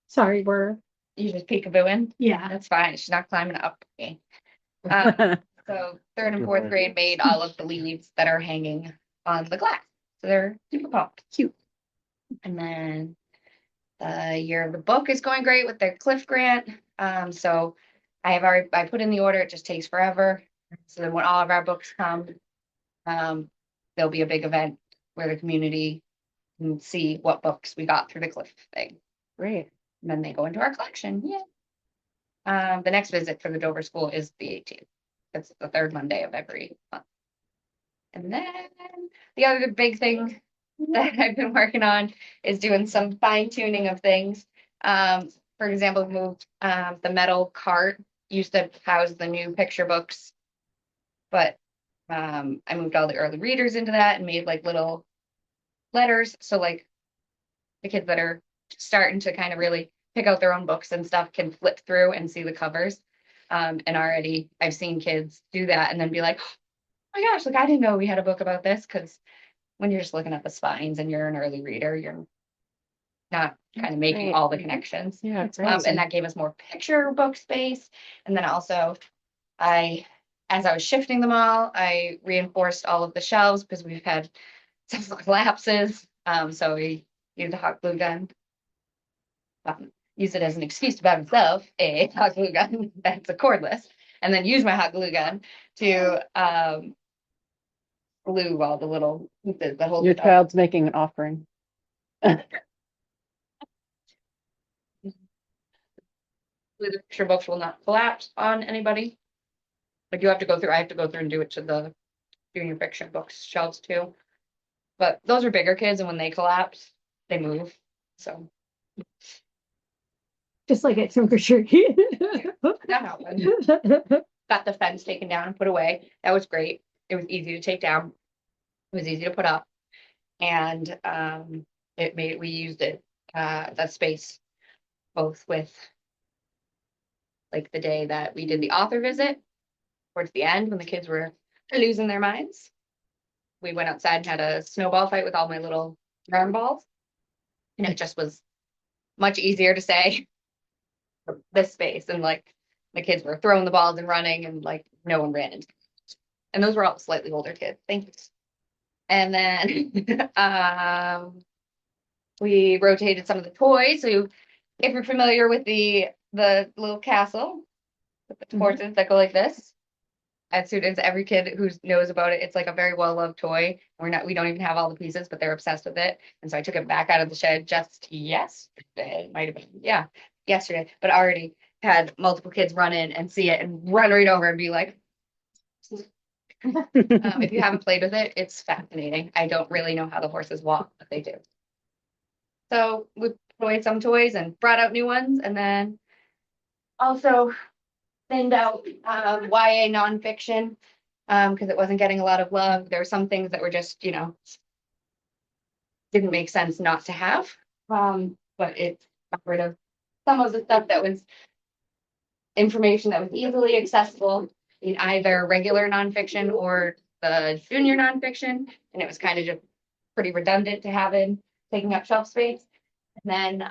Sorry, we're, You just peekabooing. yeah. That's fine. She's not climbing up. Okay. So 3rd and 4th grade made all of the leaves that are hanging on the glass. So they're super pumped. Cute. And then the year of the book is going great with their Cliff grant. So I put in the order. It just takes forever. So then when all of our books come, there'll be a big event where the community can see what books we got through the Cliff thing. Great. And then they go into our collection. Yeah. The next visit for the Dover School is the 18th. It's the 3rd Monday of every month. And then the other big thing that I've been working on is doing some fine tuning of things. For example, we moved the metal cart used to house the new picture books, but I moved all the early readers into that and made like little letters. So like the kids that are starting to kind of really pick out their own books and stuff can flip through and see the covers. And already I've seen kids do that and then be like, oh my gosh, like I didn't know we had a book about this, because when you're just looking at the spines and you're an early reader, you're not kind of making Great. all the connections. Yeah, That's great. And that gave us more picture book space. And then also as I was shifting them all, I reinforced all of the shelves because we've had some lapses. So we used a hot glue gun. Use it as an excuse to buy myself a hot glue gun that's a cordless. and then use my hot glue gun to glue all the little pieces that hold Your it up. child's making an offering. The picture books will not collapse on anybody. Like you have to go through, I have to go through and do it to the junior fiction books shelves too. But those are bigger kids, and when they collapse, they move. So Just like at Tinker Tree. that happened. Got the fence taken down and put away. That was great. It was easy to take down. It was easy to put up. And we used it, that space, both with like the day that we did the author visit, towards the end when the kids were losing their minds. We went outside and had a snowball fight with all my little yarn balls. And it just was much easier to say this space. And like the kids were throwing the balls and running, and like no one ran into it. And those were all slightly older kids. Thank you. And then we rotated some of the toys. So if you're familiar with the little castle with the horses that go like this, as soon as every kid who knows about it, it's like a very well-loved toy. We don't even have all the pieces, but they're obsessed with it. And so I took it back out of the shed just yesterday. It might have been, yeah, yesterday, but already had multiple kids run in and see it and run right over and be like, if you haven't played with it, it's fascinating. I don't really know how the horses walk, but they do. So we put away some toys and brought out new ones, and then also thinned out YA nonfiction because it wasn't getting a lot of love. There were some things that were just, didn't make sense not to have. But it got rid of some of the stuff that was information that was easily accessible in either regular nonfiction or the junior nonfiction. And it was kind of just pretty redundant to have in taking up shelf space. And then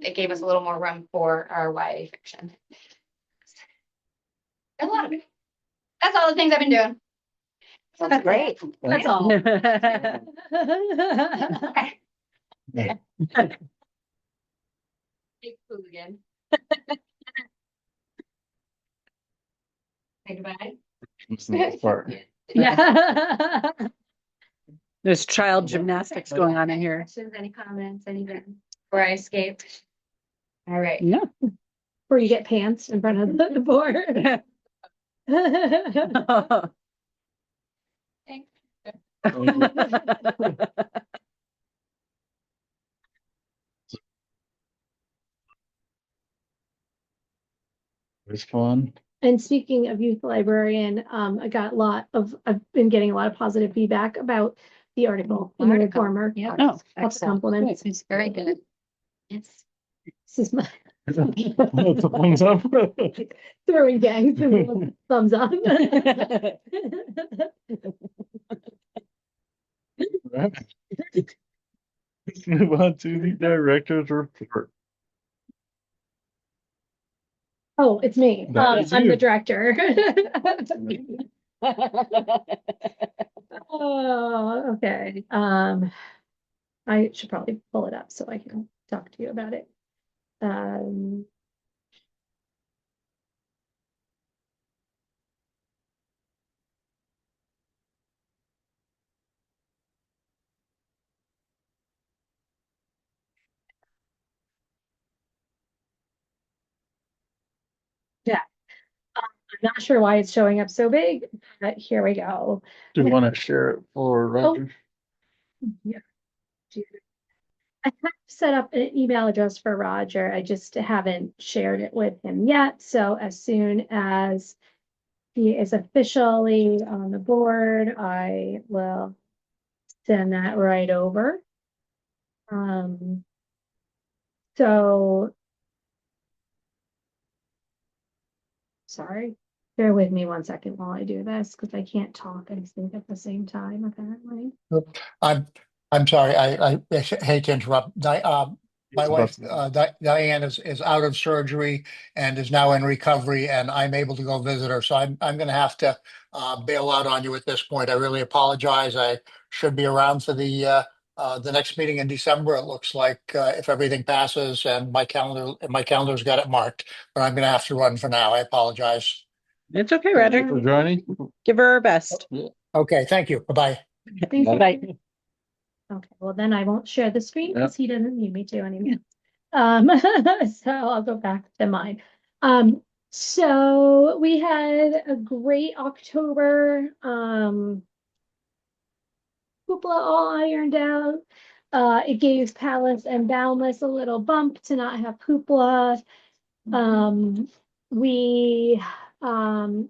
it gave us a little more room for our YA fiction. A lot of it. That's all the things I've been doing. That's great. That's all. Okay. Big hooligan. Say goodbye. That's the next part. Yeah. There's child gymnastics going on in Any here. questions, any comments, anything before I escape? All right. Yeah. Where you get pants in front of the board. Thanks. It's fun. And speaking of youth librarian, I've been getting a lot of positive feedback about the article in the Article. Reformer. Yeah. Oh, Lots of Excellent. compliments. It's very good. Yes. This is my It's a thumbs up. throwing gangs and thumbs up. Right. Let's move on to the director's report. Oh, it's me. That is I'm you. the director. Oh, okay. I should probably pull it up so I can talk to you about it. Yeah. I'm not sure why it's showing up so big, but here we go. Do you want to share it for Roger? Yeah. I have set up an email address for Roger. I just haven't shared it with him yet. So as soon as he is officially on the board, I will send that right over. So sorry, bear with me 1 second while I do this because I can't talk and think at the same time, apparently. I'm sorry, I hate to interrupt. My It's wife, about- Diane is out of surgery and is now in recovery, and I'm able to go visit her. So I'm gonna have to bail out on you at this point. I really apologize. I should be around for the next meeting in December. It looks like if everything passes and my calendar's got it marked, but I'm gonna have to run for now. I apologize. It's okay, Thank you Roger. for joining. Give her our best. Okay, thank you. Bye-bye. Thank you. Bye. Okay, well then I won't share the screen because he doesn't need me to anymore. So I'll go back to mine. So we had a great October. Hoopla all ironed out. It gave Palace and Boundless a little bump to not have Hoopla. We have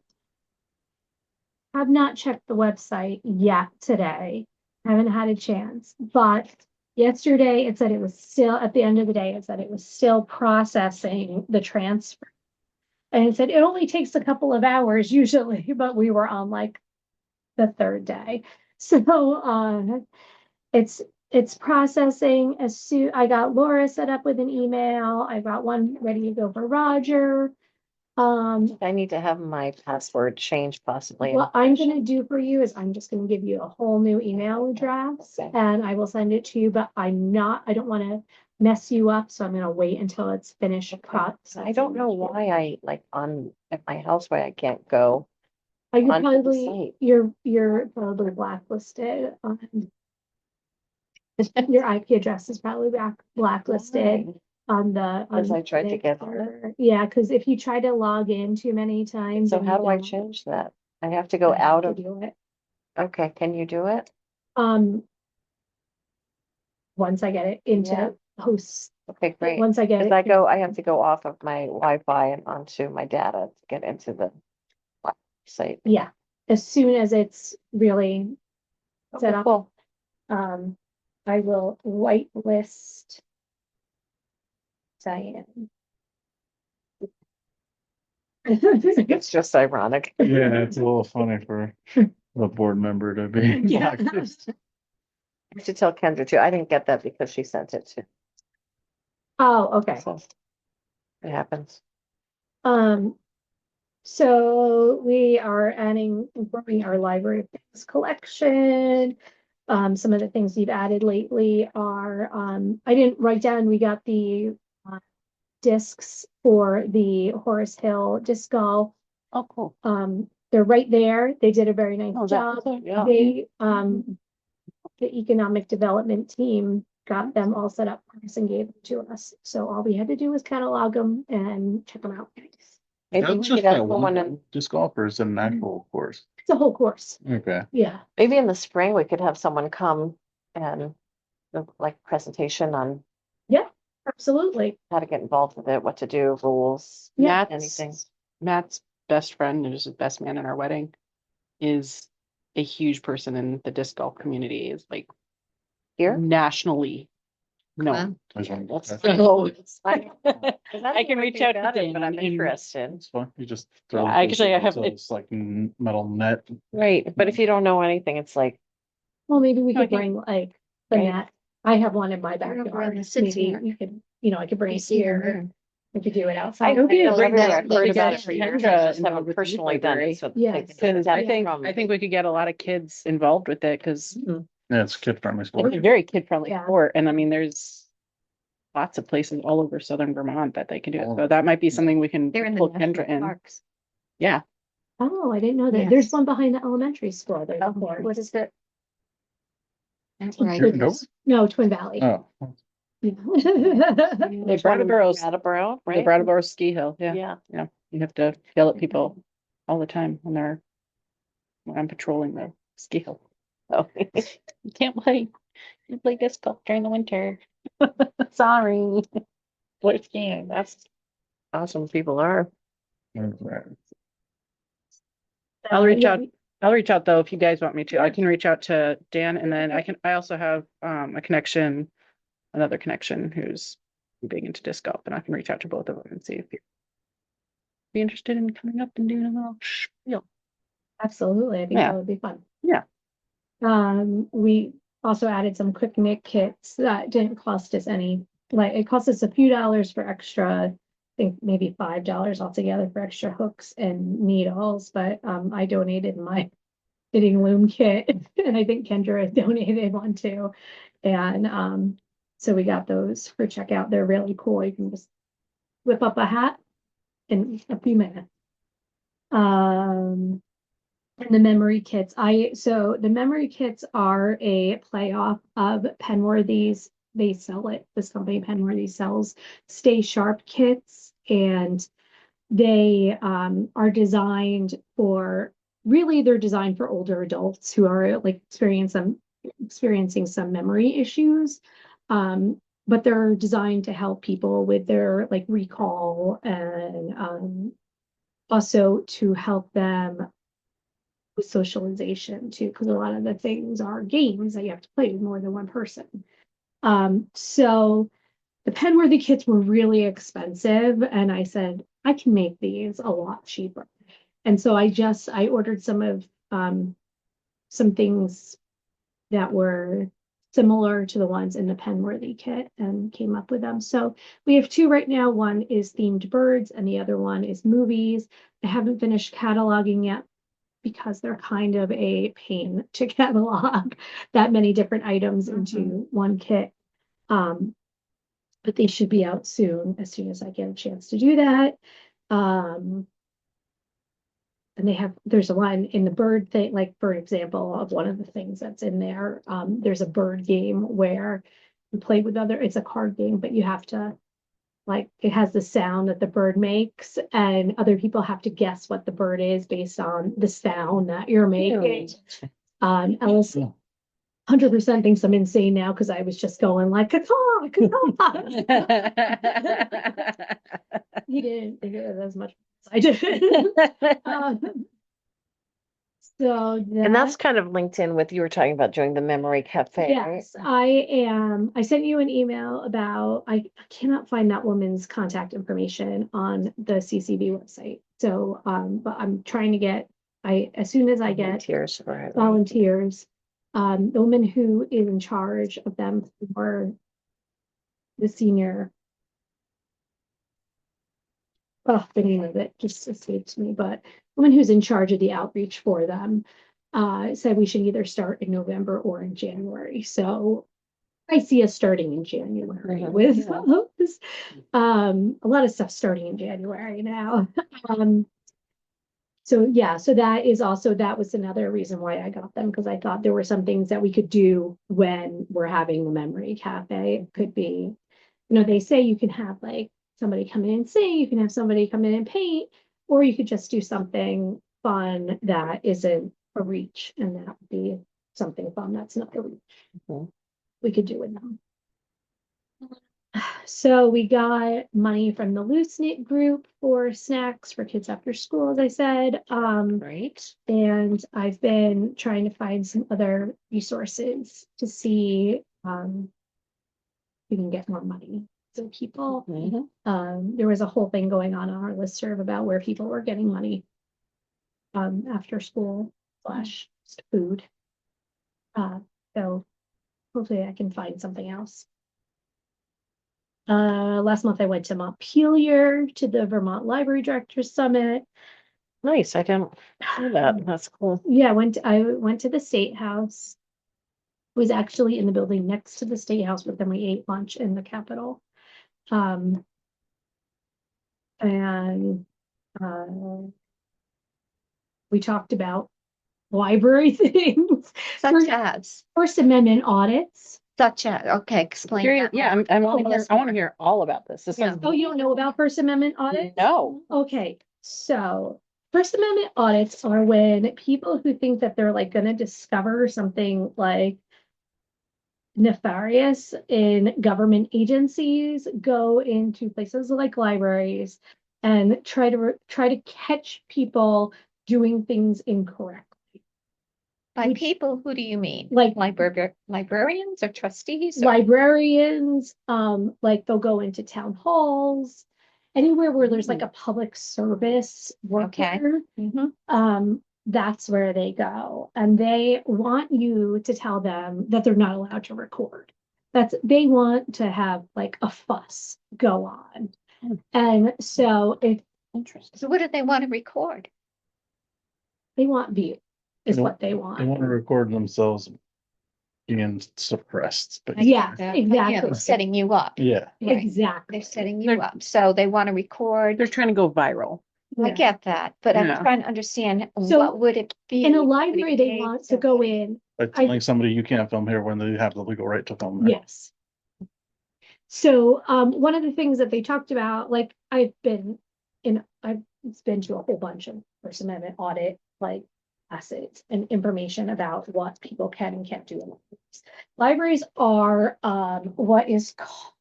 not checked the website yet today. Haven't had a chance, but yesterday it said it was still, at the end of the day, it said it was still processing the transfer. And it said it only takes a couple of hours usually, but we were on like the third day. So it's processing as soon. I got Laura set up with an email. I got one ready to go for Roger. I need to have my password changed possibly. What I'm gonna do for you is I'm just gonna give you a whole new email address Okay. and I will send it to you, but I don't wanna mess you up, so I'm gonna wait until it's finished cut. I don't know why I like on at my house why I can't go. Are you onto the probably, site. you're probably blacklisted on your IP address is probably blacklisted Why? on the. Because on I tried to the get on it. server. Yeah, because if you try to log in too many times. So and how you do I don't, change that? I have to go I have out to of, do it. okay, can you do it? Once I get it Yeah. into host, Okay, great. once I get Cause it. I have to go off of my Wi-Fi and onto my data to get into the site. Yeah, as soon as it's really set Okay, up, cool. I will whitelist Diane. It's just ironic. Yeah, it's a little funny for a board member to be. Yeah. I should tell Kendra too. I didn't get that because she sent it to, Oh, okay. so it happens. So we are adding, growing our library of things collection. Some of the things we've added lately are, I didn't write down, we got the discs for the Horace Hill disc golf. Oh, cool. They're right there. They did a very nice Oh, job. yeah. They, the economic development team got them all set up for us and gave them to us. So all we had to do was catalog them and check them out. Maybe That's we just could have that someone one in, disc golfers in an actual course. It's a whole course. Okay. Yeah, maybe in the spring, we could have someone come and like presentation on absolutely. how to get involved with it, what to do, rules, Yeah. anything. Matt's best friend, who's the best man in our wedding, is a huge person in the disc golf community, is like Here? nationally known. That's So I I can reach out to Dan but I'm and- interested. It's fun. You just Yeah, throw. actually, I have- It's like metal net. Right, but if you don't know anything, it's like, Well, maybe we No, I could think- bring like the Right. net. I have one in my They're over on backyard. the sixth Maybe floor. you could, I could bring it see here. her. We could do it I outside. hope you know bring that. I've that heard we about got it for years. Kendra I just involved haven't with the personally done library. it. So Yes. they can Because get I it think, from- I think we could get a lot of kids involved with it, because Yeah, it's kid friendly sport. it's a very kid-friendly Yeah. sport, and I mean, there's lots of places all over southern Vermont that they can do it, Oh. so that might be something we can They're in the pull Kendra national in. parks. Yeah, Oh, I didn't know that. There's Yes. one behind the elementary school. There's a court. What is it? That's where I You're in did Dover? this. No, Twin Valley. Oh, Yeah. the Which one? Brattleboro's, Brattleboro, the right? Brattleboro ski hill, yeah, Yeah. you have to yell at people all the time when I'm patrolling the ski hill. Oh. You can't play disc golf during the winter. Sorry. We're skiing, that's. Awesome people are. right. I'll reach Yeah, out. I'll reach out though, if you guys want me to. I can reach out to Dan, and then I also have a connection, another connection who's big into disc golf, and I can reach out to both of them and see if you'd be interested in coming up and doing a little spiel. Absolutely. I think Yeah. that would be fun. Yeah. We also added some quick knit kits that didn't cost us any, like it cost us a few dollars for extra, I think maybe $5 altogether for extra hooks and needles, but I donated my knitting loom kit and I think Kendra donated one too. And so we got those for checkout. They're really cool. You can just whip up a hat in a few minutes. And the memory kits, so the memory kits are a playoff of Penworthy's. They sell it, this company Penworthy sells Stay Sharp kits, and they are designed for, really they're designed for older adults who are like experiencing some memory issues. But they're designed to help people with their like recall, and also to help them with socialization too, because a lot of the things are games that you have to play with more than one person. So the Penworthy kits were really expensive, and I said, I can make these a lot cheaper. And so I ordered some things that were similar to the ones in the Penworthy kit and came up with them. So we have two right now. One is themed birds and the other one is movies. I haven't finished cataloging yet because they're kind of a pain to catalog that many different items into one kit. But they should be out soon as I get a chance to do that. And there's a one in the bird thing, like for example, of one of the things that's in there. There's a bird game where you play with it's a card game, but you have to, like, it has the sound that the bird makes, and other people have to guess what the bird is based on the sound that you're making. Alice 100% thinks I'm insane now because I was just going like, caw, caw. He didn't think it as much as I did. And that's kind of linked in with, you were talking about doing the memory cafe, right? Yes, I sent you an email about, I cannot find that woman's contact information on the CCB website. So, but I'm trying to get, as soon as I get Volunteers, volunteers, the woman who is in charge of them for the senior. Oh, the name of it just escapes me, but the woman who's in charge of the outreach for them said we should either start in November or in January. So I see us starting in January with those. A lot of stuff starting in January now. So yeah, so that was another reason why I got them, because I thought there were some things that we could do when we're having the memory cafe. It could be, they say you can have like somebody come in and sing, you can have somebody come in and paint, or you could just do something fun that isn't a reach, and that would be something fun that's not a reach. We could do with them. So we got money from the Loose Knit group for snacks for kids after school, as I said. Right. And I've been trying to find some other resources to see if we can get more money. So people, there was a whole thing going on our listserv about where people were getting money after school / food. So hopefully I can find something else. Last month I went to Montpelier to the Vermont Library Directors Summit. Nice. I didn't know that. That's cool. Yeah, I went to the State House. It was actually in the building next to the State House, but then we ate lunch in the Capitol. And we talked about library things. Such as, First Amendment audits. okay, explain that. Yeah, I want to hear all about this. Oh, you don't know about First Amendment audits? No. Okay, so First Amendment audits are when people who think that they're like going to discover something like nefarious in government agencies go into places like libraries and try to catch people doing things incorrectly. By people, who do you mean? Like librarians or trustees? Librarians, like they'll go into town halls, anywhere where there's like a public service worker. That's where they go, and they want you to tell them that they're not allowed to record. They want to have like a fuss go on. And so So what do they want to record? They want view is what they want. They want to record themselves being suppressed. But yeah, exactly. Yeah, setting you up. Yeah. Right. Exactly. They're setting you up. So they want to record. They're trying to go viral. I Yeah. get that, but I'm Yeah. trying to understand So, what would it be? In a Would it library, they be want to go in, By telling somebody you can't film here when they have the legal right to film there. yes. So, one of the things that they talked about, like I've been to a whole bunch of First Amendment audit, like assets and information about what people can and can't do in libraries. Libraries are, what is called,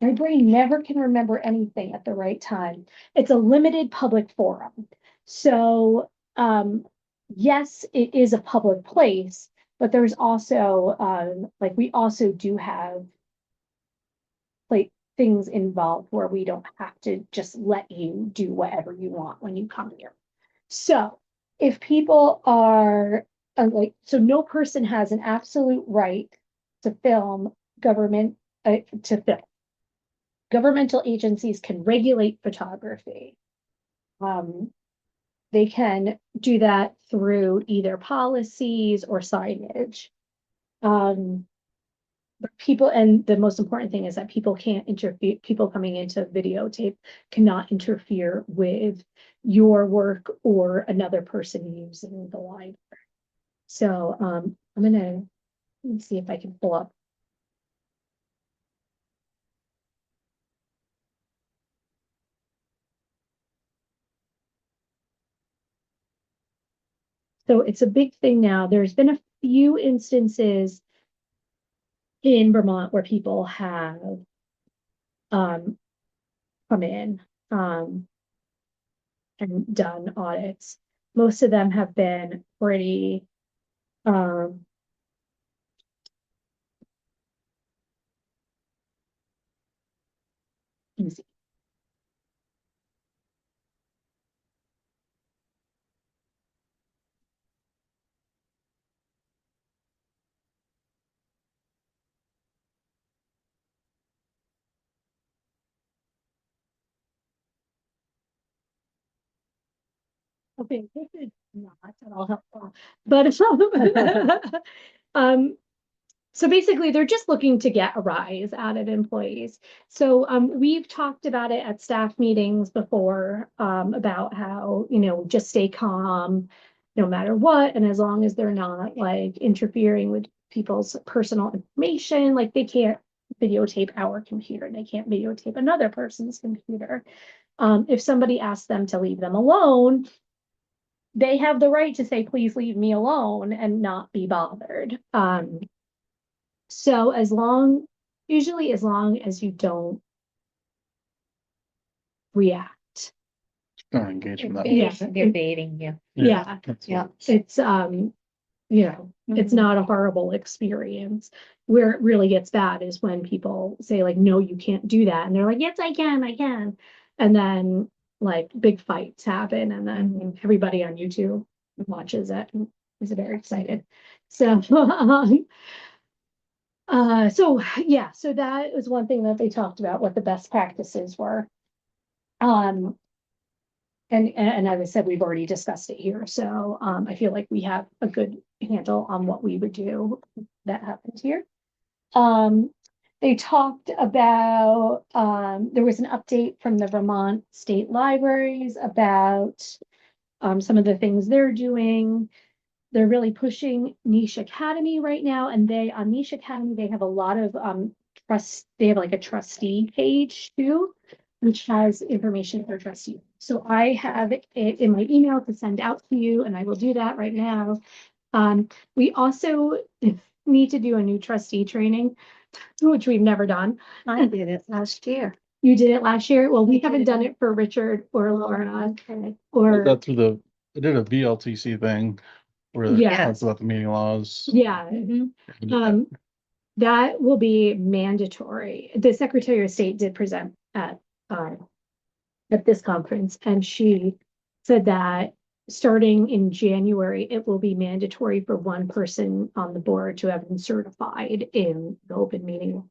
my brain never can remember anything at the right time. It's a limited public forum. So, yes, it is a public place, but there's also, like, we also do have like things involved where we don't have to just let you do whatever you want when you come here. So if people are like, so no person has an absolute right to film government, to film. Governmental agencies can regulate photography. They can do that through either policies or signage. But people, and the most important thing is that people can't interfere, people coming into videotape cannot interfere with your work or another person using the library. So, I'm gonna, let me see if I can pull up. So it's a big thing now. There's been a few instances in Vermont where people have come in and done audits. Most of them have been pretty easy. Okay, not at all helpful, but um, so basically, they're just looking to get a rise out of employees. So we've talked about it at staff meetings before, about how, just stay calm no matter what. And as long as they're not like interfering with people's personal information, like they can't videotape our computer, they can't videotape another person's computer. If somebody asks them to leave them alone, they have the right to say, please leave me alone and not be bothered. So usually as long as you don't react. Don't engage in that. Yeah. They're baiting you. Yeah, That's Yeah. what- it's, it's not a horrible experience. Where it really gets bad is when people say like, no, you can't do that. And they're like, yes, I can. And then like big fights happen and then everybody on YouTube watches it and is very excited. So, so that was one thing that they talked about, what the best practices were. And as I said, we've already discussed it here, so I feel like we have a good handle on what we would do if that happened here. They talked about, there was an update from the Vermont State Libraries about some of the things they're doing. They're really pushing Niche Academy right now, and on Niche Academy, they have a lot of they have like a trustee page too, which has information for trustees. So I have it in my email to send out to you, and I will do that right now. We also need to do a new trustee training, which we've never done. I did it last year. You did it last year? Well, we haven't done it for Richard or Laura or, That's through I did a VLTC thing where it Yeah. talks about the meeting laws. yeah. Mhm. That will be mandatory. The Secretary of State did present at this conference, and she said that starting in January, it will be mandatory for one person on the board to have been certified in the open meeting.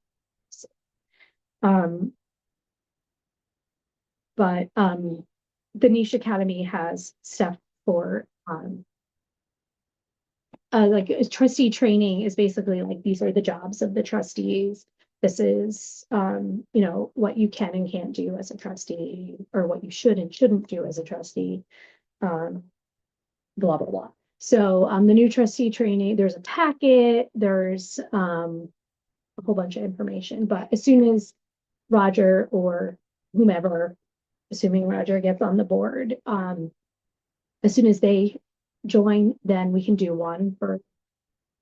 But the Niche Academy has stuff for like trustee training is basically like these are the jobs of the trustees. this is, you know, what you can and can't do as a trustee, or what you should and shouldn't do as a trustee. Blah, blah, blah. So, the new trustee training, there's a packet, there's, a whole bunch of information, but as soon as Roger or whomever, assuming Roger gets on the board, as soon as they join, then we can do one for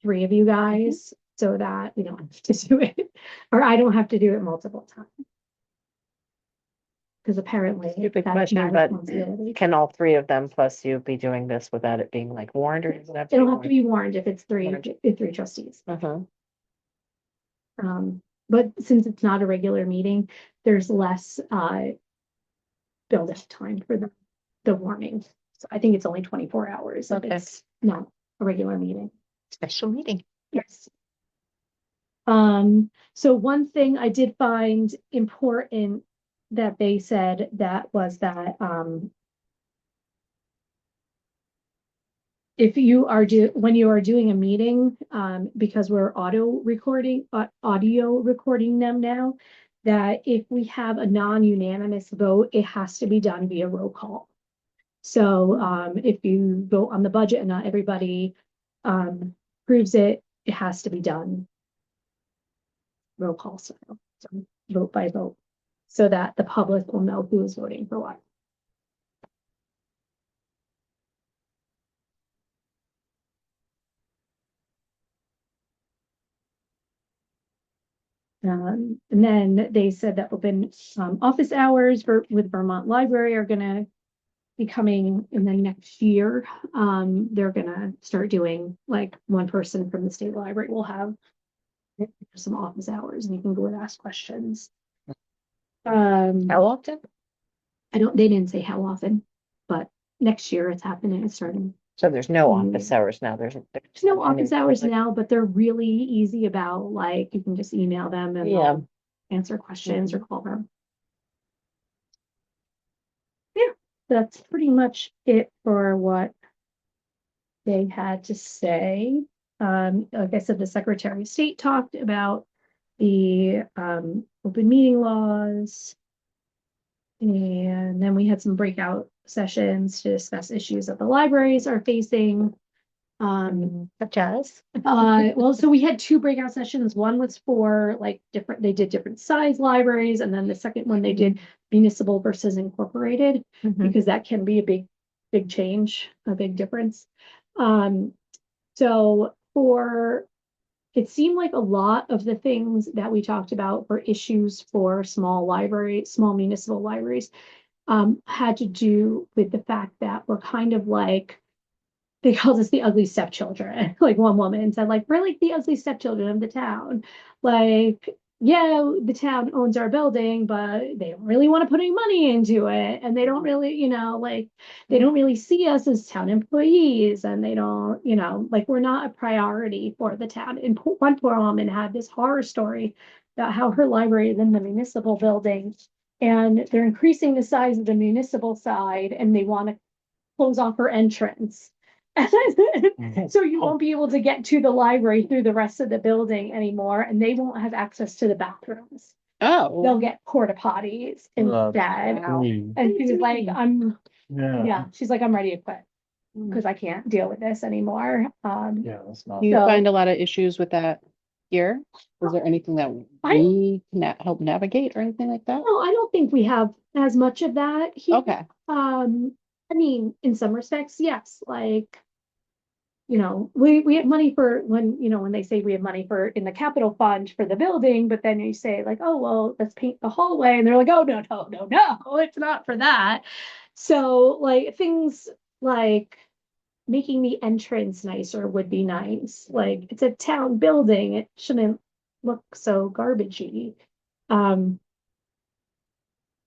3 of you guys, so that we don't have to do it, or I don't have to do it multiple times. Because apparently Stupid that's question, my but responsibility. can all 3 of them plus you be doing this without it being like warned, or does it have to be It'll have to be warned if it's three, Warned. if 3 trustees. warned? But since it's not a regular meeting, there's less build-up time for the warning. So I think it's only 24 hours if Okay. it's not a regular meeting. Special meeting. Yes. So one thing I did find important that they said that was that, if you are when you are doing a meeting, because we're audio recording them now, that if we have a non-unanimous vote, it has to be done via roll call. So, if you vote on the budget and not everybody, approves it, it has to be done roll call style, so vote by vote, so that the public will know who is voting for what. And then they said that open, office hours with Vermont Library are gonna be coming in the next year. They're gonna start doing, like, one person from the state library will have some office hours, and you can go and ask questions. How often? They didn't say how often, but next year it's happening, it's starting. So there's no office hours now, there's There's no office hours now, but they're really easy about, like, you can just email them and Yeah. they'll answer questions or call them. Yeah, that's pretty much it for what they had to say. Like I said, the Secretary of State talked about the open meeting laws. And then we had some breakout sessions to discuss issues that the libraries are facing. Such as? Well, so we had 2 breakout sessions. One was for, like, they did different size libraries, and then the second one they did municipal versus incorporated, because that can be a big change, a big difference. So it seemed like a lot of the things that we talked about for issues for small municipal libraries, had to do with the fact that we're kind of like, they called us the ugly stepchildren. Like, one woman said, like, we're like the ugly stepchildren of the town. Like, yeah, the town owns our building, but they don't really want to put any money into it. And they don't really, like, they don't really see us as town employees. And they don't, like, we're not a priority for the town. And one poor woman had this horror story about how her library is in the municipal building, and they're increasing the size of the municipal side, and they want to close off her entrance. So you won't be able to get to the library through the rest of the building anymore, and they won't have access to the bathrooms. Oh, They'll get porta potties instead. wow. And she was like, she's like, I'm ready to quit because I can't deal with this anymore. Yeah, that's not. Do you So- find a lot of issues with that here? Was there anything that we can help navigate or anything like that? No, I don't think we have as much of that here. Okay. I mean, in some respects, yes, like, we have money for when they say we have money for in the capital fund for the building, but then you say, like, oh, well, let's paint the hallway, and they're like, oh, no, it's not for that. So, like, things like making the entrance nicer would be nice. Like, it's a town building, it shouldn't look so garbagey.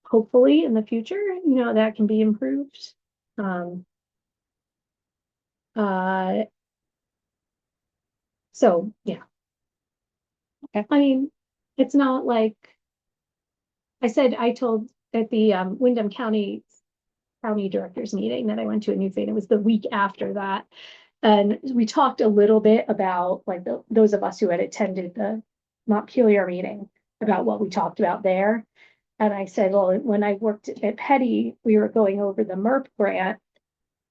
Hopefully in the future, that can be improved. So, yeah. Okay. I mean, it's not like I told at the Wyndham County directors meeting that I went to in New Thing. It was the week after that. And we talked a little bit about, like, those of us who had attended the Montpelier meeting, about what we talked about there. And I said, well, when I worked at Petty, we were going over the MERP grant.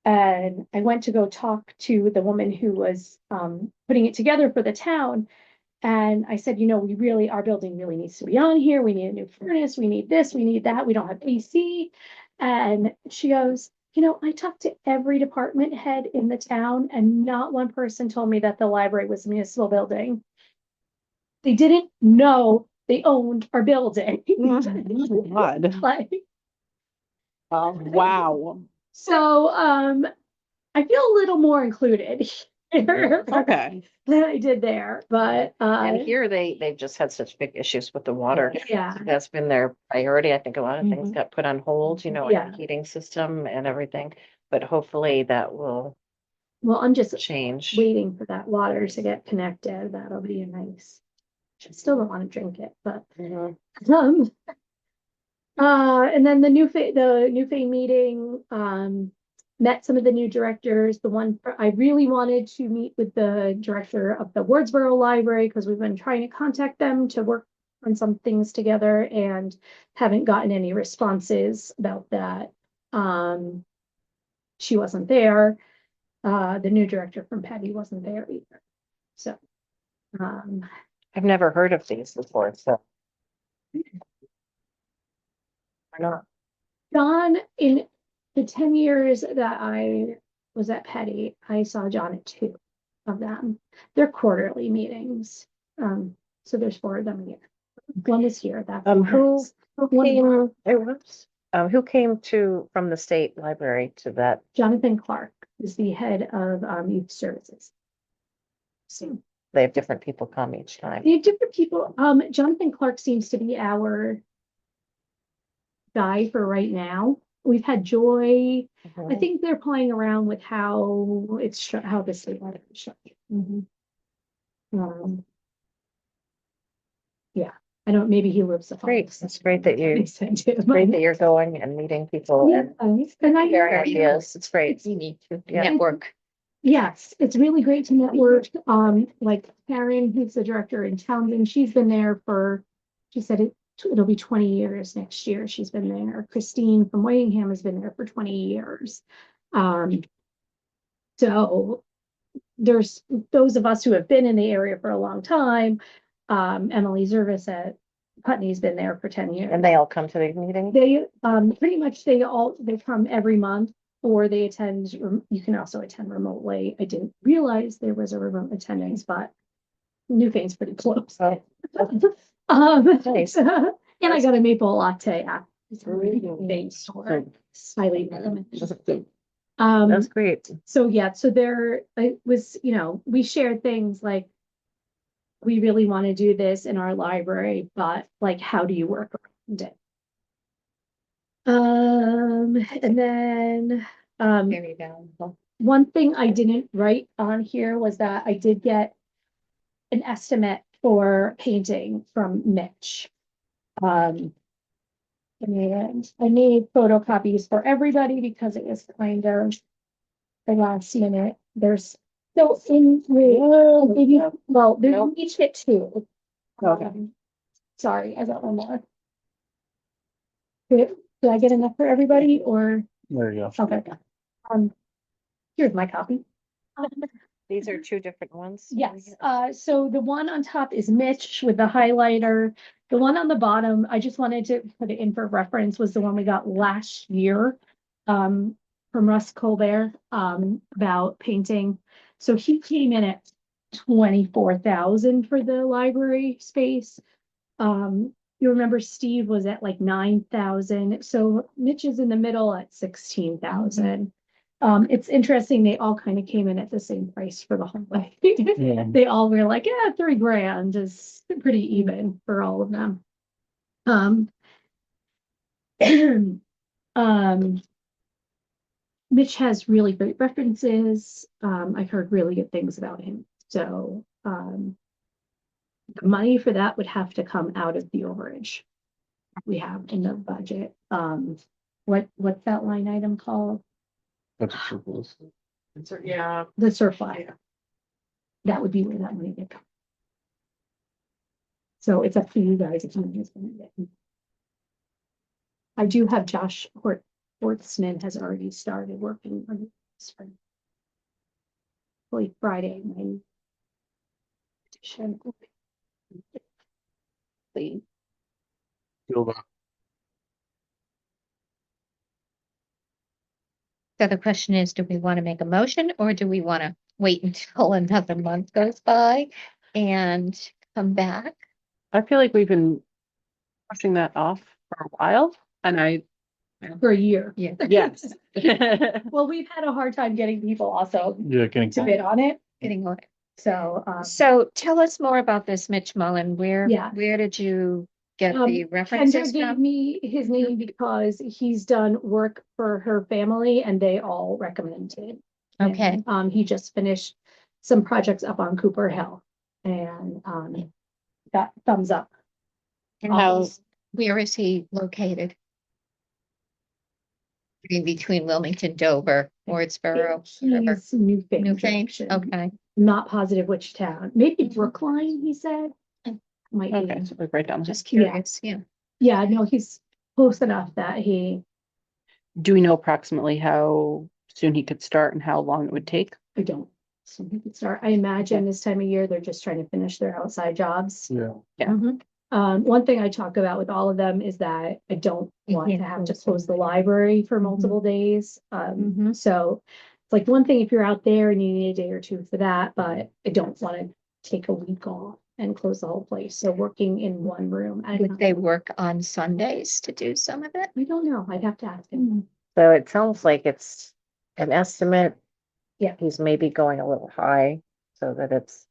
And I went to go talk to the woman who was putting it together for the town. And I said, our building really needs to be on here. We need a new furnace. We need this, we need that. We don't have AC. And she goes, I talked to every department head in the town and not one person told me that the library was a municipal building. They didn't know they owned our building. God. Like, Wow. so, I feel a little more included here Okay. than I did there, but, And here they've just had such big issues with the water. yeah. That's been their priority. I think a lot of things got put on hold, like Yeah. the heating system and everything. But hopefully that will Well, I'm just change. waiting for that water to get connected. That'll be nice. I still don't want to drink it, but, Mhm. and then the New Fay meeting, met some of the new directors. I really wanted to meet with the director of the Wardsboro Library because we've been trying to contact them to work on some things together and haven't gotten any responses about that. She wasn't there. The new director from Petty wasn't there either. So, I've never heard of these before, so. Why not? John, in the 10 years that I was at Petty, I saw John at 2 of them. They're quarterly meetings. So there's 4 of them a year. One was here, that. Who One- came, who came from the state library to that? Jonathan Clark is the head of youth services. So They have different people come each time. they have different people. Jonathan Clark seems to be our guy for right now. We've had Joy. I think they're playing around with how the state library is structured. Yeah, I don't, maybe he lives. Great. It's great that you, Great great that you're going and meeting people and and I sharing ideas. It's great. You need to Yeah. network. Yes, it's really great to network. Like Karen, who's the director in Townsend, she's been there she said it'll be 20 years next year. She's been there. Christine from Wayngham has been there for 20 years. So there's those of us who have been in the area for a long time. Emily Zervis at Putney's been there for 10 years. And they all come to the meeting? They, pretty much they come every month. Or they attend, you can also attend remotely. I didn't realize there was a remote attendance, but Newfane's pretty close. Oh. Nice. And I got a maple latte at Newfane's store. Highly recommended. That's great. So yeah, so it was, we shared things like, we really want to do this in our library, but like, how do you work around it? And then, Very valuable. one thing I didn't write on here was that I did get an estimate for painting from Mitch. And I made photocopies for everybody because it was kind of the last minute. There's so there's each get 2. Okay. Sorry, I got one more. Did I get enough for everybody or? There you go. Okay. Here's my copy. These are 2 different ones? Yes, so the one on top is Mitch with the highlighter. The one on the bottom, I just wanted to put it in for reference, was the one we got last year. From Russ Colbert, about painting. So he came in at 24,000 for the library space. You remember Steve was at like 9,000. So Mitch is in the middle at 16,000. It's interesting. They all kind of came in at the same price for the whole way. Yeah. They all were like, yeah, $3,000 is pretty even for all of them. Mitch has really great references. I've heard really good things about him. So, the money for that would have to come out of the overage we have in the budget. What's that line item called? That's a surplus. Yeah. The surplus. That would be where that money would come. So it's up to you guys if you just want it. I do have Josh Hortzman has already started working on this for like Friday. My petition. Please. Feel that. So the question is, do we want to make a motion or do we want to wait until another month goes by and come back? I feel like we've been pushing that off for a while, and I, For a year. Yeah. yes. Well, we've had a hard time getting people also Yeah, getting. to bid on it. Getting on it. So, So tell us more about this, Mitch Mullen. Yeah. Where did you get the Kendra references gave from? me his name because he's done work for her family and they all recommended him. Okay. And, he just finished some projects up on Cooper Hill and, got thumbs up. And where is he located? In between Wilmington, Dover, Wardsboro, whatever. He's New Fame New Fame, Junction. okay. Not positive which town, maybe Brookline, he said. Might Okay, be. so we write down. Just curious, yeah. Yeah, no, he's close enough that he, Do we know approximately how soon he could start and how long it would take? I don't. So he could start, I imagine this time of year, they're just trying to finish their outside jobs. Yeah. Yeah. Mhm. One thing I talk about with all of them is that I don't want to have to close the library for multiple days. Mhm. So it's like one thing if you're out there and you need a day or two for that, but I don't want to take a week off and close the whole place. So working in one room. Would they work on Sundays to do some of it? I don't know. I'd have to ask him. So it sounds like it's an estimate. Yeah. He's maybe going a little high so that it's.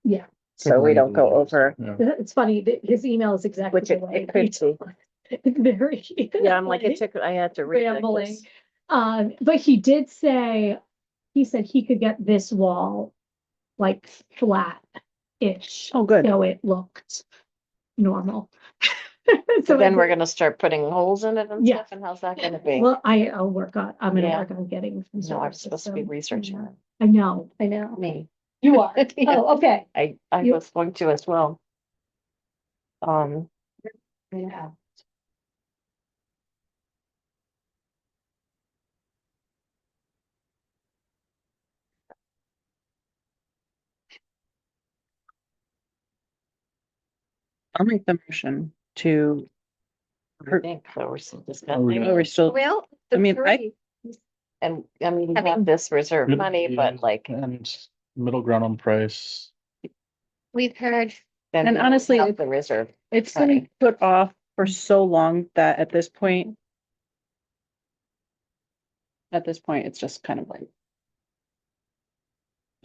Yeah. So we don't go over, Yeah. It's funny that his email is exactly which the it way. it could be. It's very. Yeah, I'm like, I had to read it, Rambling. 'cause- But he did say, he said he could get this wall like flat-ish. Oh, good. So it looked normal. So then I we're think- gonna start putting holes in it and Yeah. stuff, and how's that gonna be? Well, I'm gonna Yeah. work on getting. some No, sort I'm of supposed to be system. researching it. I know. Me, You are. Yeah. Oh, okay. I You- was going to as well. Yeah. I'll make the motion to, I think, so we're still we discussing. gonna- oh, we're still, Well. I mean, And I mean, you Having- have this reserve money, but like. And middle ground on price. We've heard, then And we don't honestly, have it- the reserve. it's been put off for so long that at this point. It's just kind of like.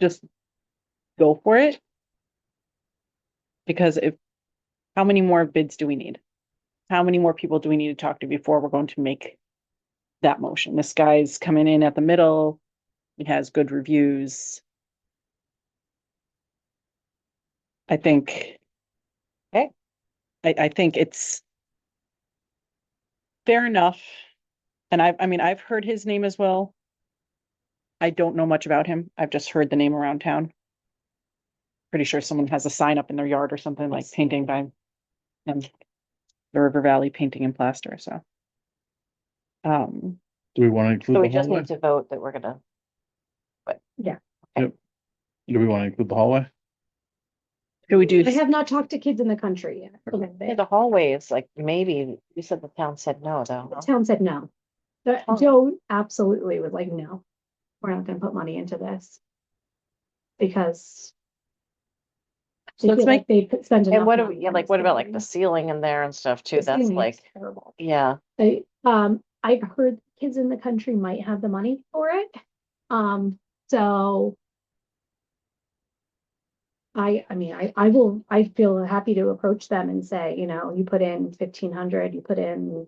Just go for it. Because how many more bids do we need? How many more people do we need to talk to before we're going to make that motion? This guy's coming in at the middle. It has good reviews. I think. Okay. I think it's fair enough. And I mean, I've heard his name as well. I don't know much about him. I've just heard the name around town. Pretty sure someone has a sign up in their yard or something like painting by him. The River Valley Painting and Plaster, so. Do we want to include So we the just hallway? need to vote that we're gonna, Do we want to include the hallway? Could we do, I have not talked to kids in the country yet. a little bit. the hallway is like, maybe, you said the town said no, though. The no? town said no. But Oh. Joe absolutely was like, no, we're not gonna put money into this. Because. So they let's feel like they spend And enough what do money we, yeah, on like, this what about like building. the ceiling in there and stuff too? The That's ceiling like, is terrible. yeah, I've heard kids in the country might have the money for it. So. I feel happy to approach them and say, you put in 1,500, you put in.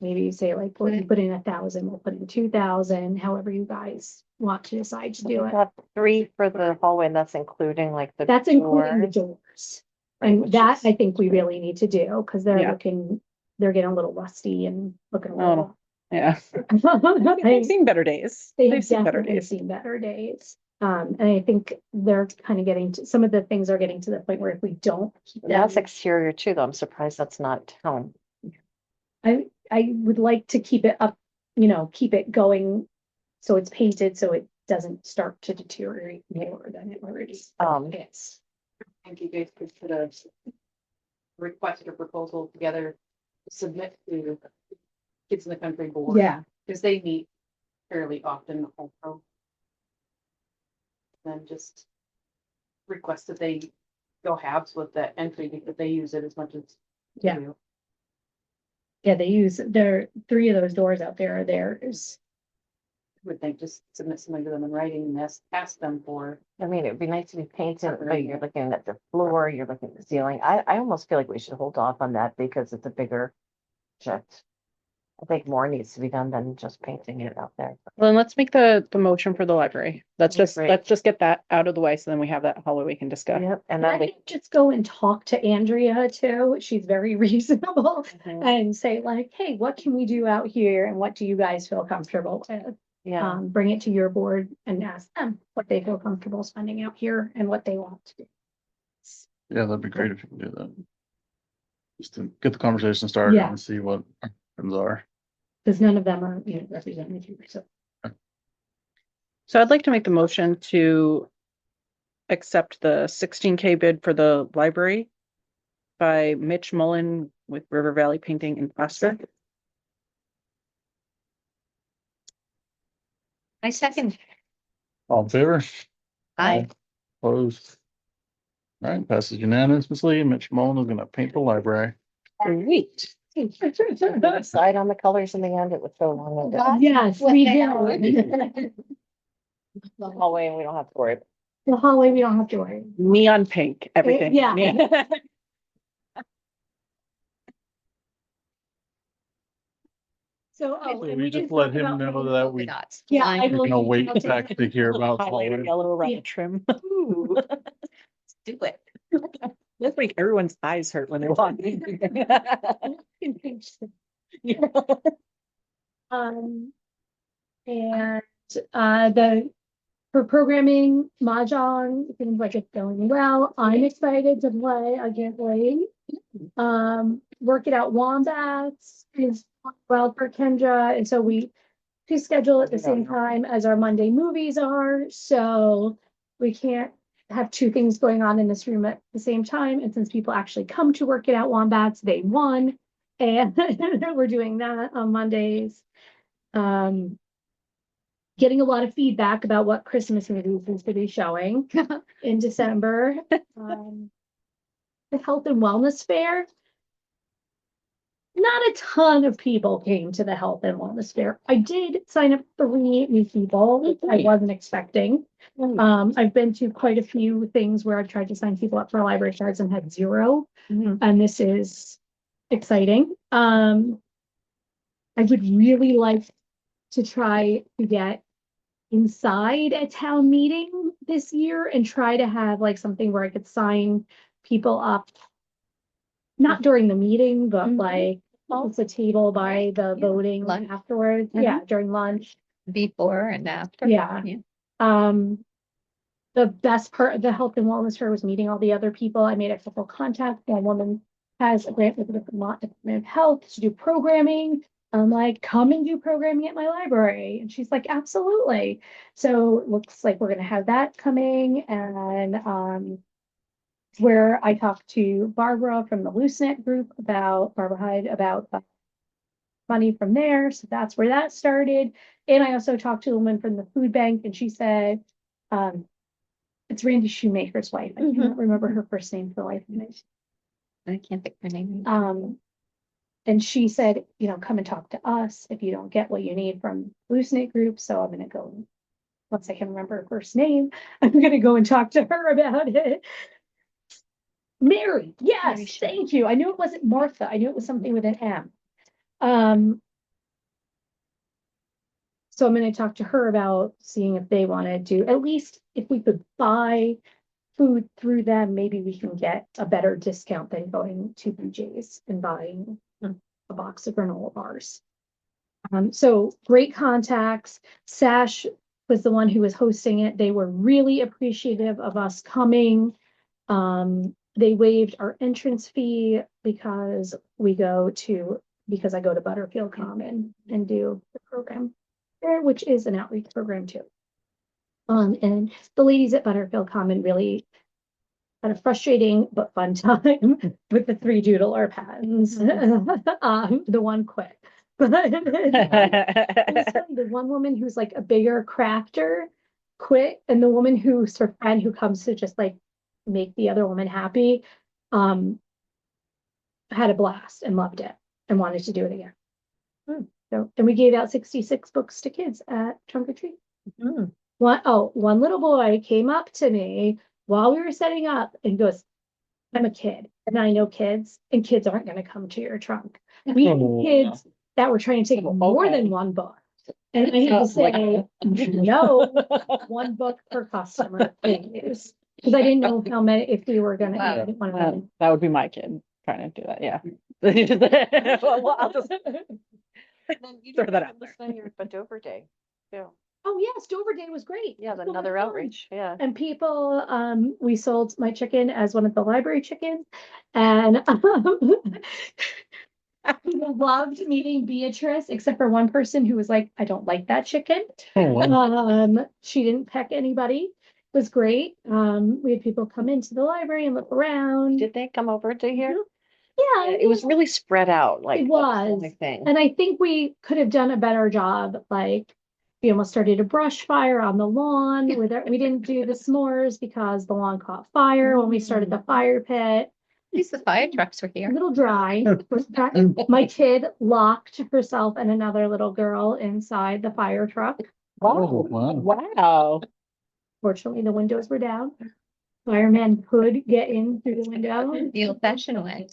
Maybe you say like, well, you put in 1,000, we'll put in 2,000, however you guys want to decide to so do we it. got 3 for the hallway, and that's including like the. That's including the doors, doors. right, And which that is- I think we really need to do, because they're Yeah. they're getting a little rusty and looking a little. yeah, They they've seen better days. have They've seen better definitely days. seen better days. And I think they're kind of getting to, some of the things are getting to the point where if we don't keep That's them, exterior too, though. I'm surprised that's not town. I would like to keep it up, you know, keep it going. So it's painted, so it doesn't start to deteriorate more than it already is. I think you guys could put a request or proposal together, to submit to Kids in the Country Board. Yeah, Because they meet fairly often also. Then just request that they go halves with that entry because they use it as much as. we Yeah. do. yeah, they use, there, 3 of those doors out there are theirs. Would think just submit something to them in writing and ask them for. I mean, it'd be nice to be painted, but you're looking at the floor, you're looking at the ceiling. I almost feel like we should hold off on that because it's a bigger project. I think more needs to be done than just painting it out there. Well, then let's make the motion for the library. Let's Great. let's just get that out of the way, so then we have that hallway we can discuss. Yep, and I then we, could just go and talk to Andrea too. She's very reasonable Mhm. and say like, hey, what can we do out here? And what do you guys feel comfortable with? yeah, Bring it to your board and ask them what they feel comfortable spending out here and what they want to do. Yeah, that'd be great if you could do that. Just to get the conversation started Yeah. and see what options are. Because none of them are, you know, represented here, so. So I'd like to make the motion to accept the 16K bid for the library by Mitch Mullen with River Valley Painting and Plaster. I second. All in favor? Aye. Opposed? All right, passes unanimously. Mitch Mullen is gonna paint the library. Sweet. decide on the colors in the end, it would so long. With Yes, What we they do. the hallway and we don't have to worry. The hallway, we don't have to worry. Neon pink, everything. Yeah. So, oh, and We we just didn't let talk him about know polka that we, Dots. Yeah, I we're will gonna wait email to back to hear about. Highlighter yellow around the trim. Ooh. Do it. Let's make everyone's eyes hurt when they walk in. And for programming, Mahjong, it seems like it's going well. I'm excited to play. I can't wait. Work It Out Wombats is well for Kendra, and so we schedule at the same time as our Monday movies are, so we can't have 2 things going on in this room at the same time. And since people actually come to Work It Out Wombats, they won, and we're doing that on Mondays. Getting a lot of feedback about what Christmas movies is to be showing in December. The Health and Wellness Fair. Not a ton of people came to the Health and Wellness Fair. I did sign up 3 new people, which I wasn't expecting. I've been to quite a few things where I've tried to sign people up for library cards and had 0. And this is exciting. I would really like to try to get inside a town meeting this year and try to have like something where I could sign people up. Not during the meeting, but like it's a table by the voting Lunch. afterwards. Yeah, during lunch. Before and after. Yeah. The best part of the Health and Wellness Fair was meeting all the other people. I made a couple contacts. One woman has a grant with the Vermont Department of Health to do programming. I'm like, come and do programming at my library. And she's like, absolutely. So it looks like we're going to have that coming. And where I talked to Barbara from the LooseNet group about Barbara Hyde about the money from there. So that's where that started. And I also talked to a woman from the food bank, and she said, it's Randy Shoemaker's wife. I can't remember her first name for the life of me. I can't think of her name. And she said, you know, come and talk to us if you don't get what you need from LooseNet group. So I'm going to go, once I can remember her first name, I'm going to go and talk to her about it. Mary, yes, Mary, thank you. I knew it wasn't Martha. I knew it was something with an M. So I'm going to talk to her about seeing if they want to do, at least if we could buy food through them, maybe we can get a better discount than going to BJ's and buying a box of granola bars. So great contacts. Sash was the one who was hosting it. They were really appreciative of us coming. They waived our entrance fee because I go to Butterfield Common and do the program there, which is an outreach program too. And the ladies at Butterfield Common really had a frustrating but fun time with the 3 doodler pens. The one quit. But it was funny, the one woman who's like a bigger crafter quit, and the woman who's her friend who comes to just like make the other woman happy, had a blast and loved it and wanted to do it again. So, and we gave out 66 books to kids at trunk or treat. One little boy came up to me while we were setting up and goes, I'm a kid and I know kids, and kids aren't going to come to your trunk. We had kids that were trying to take more than one book. And I had to say, no, 1 book per customer, please. Because I didn't know how many, if we were gonna. Wow. I didn't wanna- That would be my kid trying to do that, yeah. Well, I'll just throw that out there. Then your Dover Day, too. Oh, yes, Dover Day was great. Yeah, So much another fun. outreach, yeah. And people, we sold my chicken as one of the library chickens, and people loved meeting Beatrice, except for one person who was like, I don't like that chicken. She didn't peck anybody. It was great. We had people come into the library and look around. Did they come over to here? Yeah, It was really spread out, like. It that the was. only thing. And I think we could have done a better job, like, we almost started a brush fire on the lawn where we didn't do the s'mores because the lawn caught fire when we started the fire pit. At least the fire trucks were A here. little dry. My kid locked herself and another little girl inside the fire truck. Oh, wow. Wow. Fortunately, the windows were down. Fireman could get in through the window. The old fashioned way.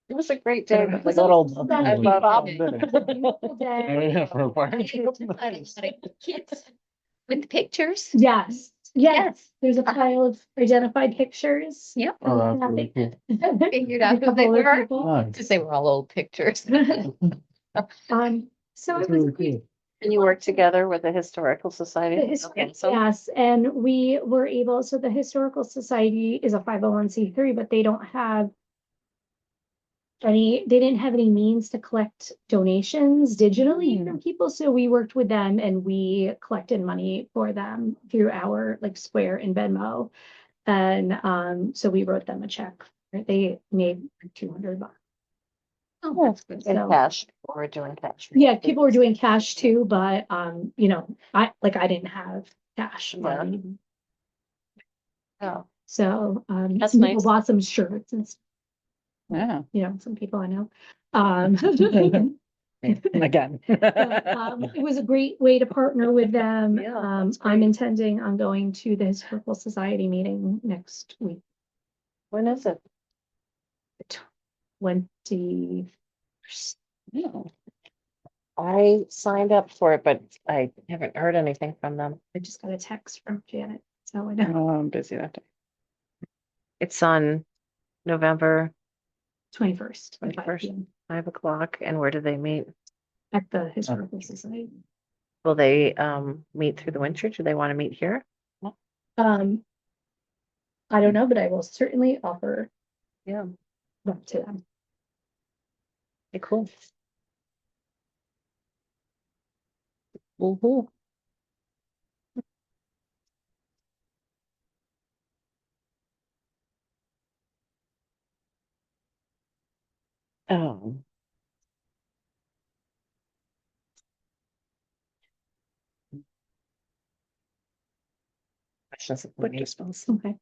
It was a great day. with was the a little. beautiful I day. love It was a beautiful day. Oh, yeah, for a fire I truck. had a lot of kids with the pictures. Yes, yes, there's a pile of identified pictures. Yep. Oh, that's really cool. Figured out A who they couple of were. people. Nice. Because they were all old pictures. So That's it was really great. cool. And you work together with the Historical Society? The his- Okay, so- Yes, and we were able, so the Historical Society is a 501(c)(3), but they don't have they didn't have any means to collect donations digitally from people, so we worked with them and we collected money for them through our like Square and Venmo. And so we wrote them a check. They made $200. Oh, that's good. In So- cash, or doing cash. Yeah, people were doing cash too, but you know, I didn't have cash. Yeah. on. Oh, So That's some people nice. bought some shirts and stuff, Yeah, you know, some people I know. again. It was a great way to partner with them. Yeah, that's I'm great. intending on going to the Historical Society meeting next week, When is it? 20. Yeah. I signed up for it, but I haven't heard anything from them. I just got a text from Janet, so I know. Oh, I'm busy that day. It's on November 21st. at 5 21st. p.m. 5 o'clock, and where do they meet? At the Historical Society. Will they meet through the winter? Do they want to meet here? I don't know, but I will certainly offer Yeah, that to them. okay, cool. Woo-hoo. Oh. Questions of Quick me? response. Okay.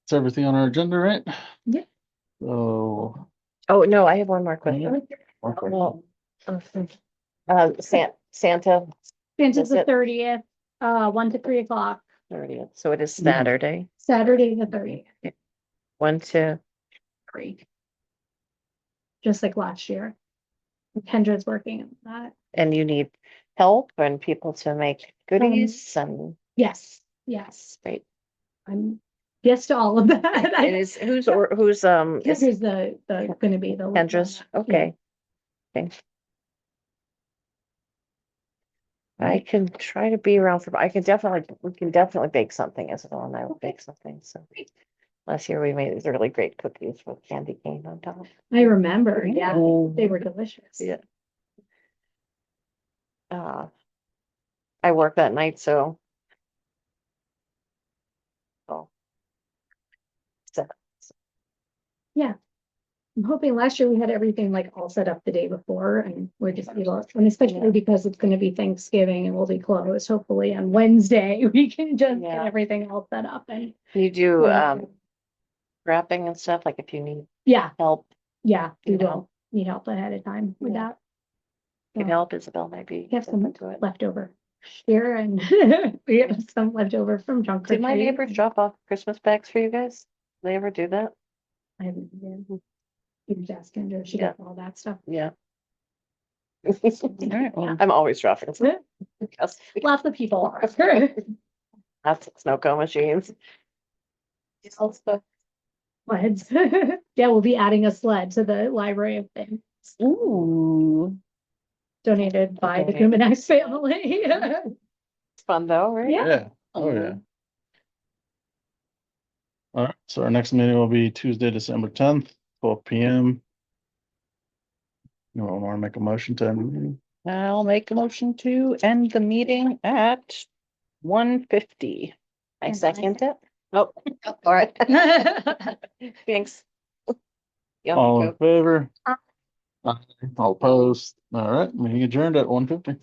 It's everything on our agenda, right? Yeah. So. Oh, no, I have one more question. Okay. Well, Santa Santa's the Visit. 30th, 1 to 3 o'clock, 30th, so it is Mhm. Saturday, Saturday the 30th, 1 to, 3. Just like last year. Kendra's working on that. and you need help and people to make goodies and Yes, yes. Great. I'm yes to all of that. it is, who's, is Kendra's gonna be the. lead on Kendra's, that. okay. Okay. I can try to be around for, we can definitely bake something, Isabel and I will bake something, so. Last year we made these really great cookies with candy cane on top. I remember, yeah, Oh. they were delicious. Yeah. I work that night, so. Oh. So, I'm hoping last year we had everything like all set up the day before and we're just able, and especially because it's gonna be Thanksgiving and we'll be closed, hopefully on Wednesday, we can just get Yeah. everything all set up and. you do, Um, wrapping and stuff, like if you need Yeah, help, yeah, we You know. will need help ahead of time with Yeah. that. can So, help, Isabel maybe. we have some into it. leftover here and we have some leftover from junk. Did my retreat. neighbors drop off Christmas bags for you guys? They ever do that? I haven't been. You can ask Kendra, she Yeah. does all that stuff. Yeah. right, well, I'm always dropping. Yeah. Yes. Lots of people are. Lots of snow cone machines. Sleds. Yeah, we'll be adding a sled to the library of things Ooh. donated by the Donated. Kumanex family. It's fun though, right? Yeah. Yeah, oh, yeah. All right, so our next meeting will be Tuesday, December 10th, 12 p.m. You want to make a motion to end the meeting? I'll make a motion to end the meeting at 1:50. I second it. Oh, Go for it. Thanks. Yeah. All in favor? Aye. Aye. All opposed? All right, meeting adjourned at 1:50.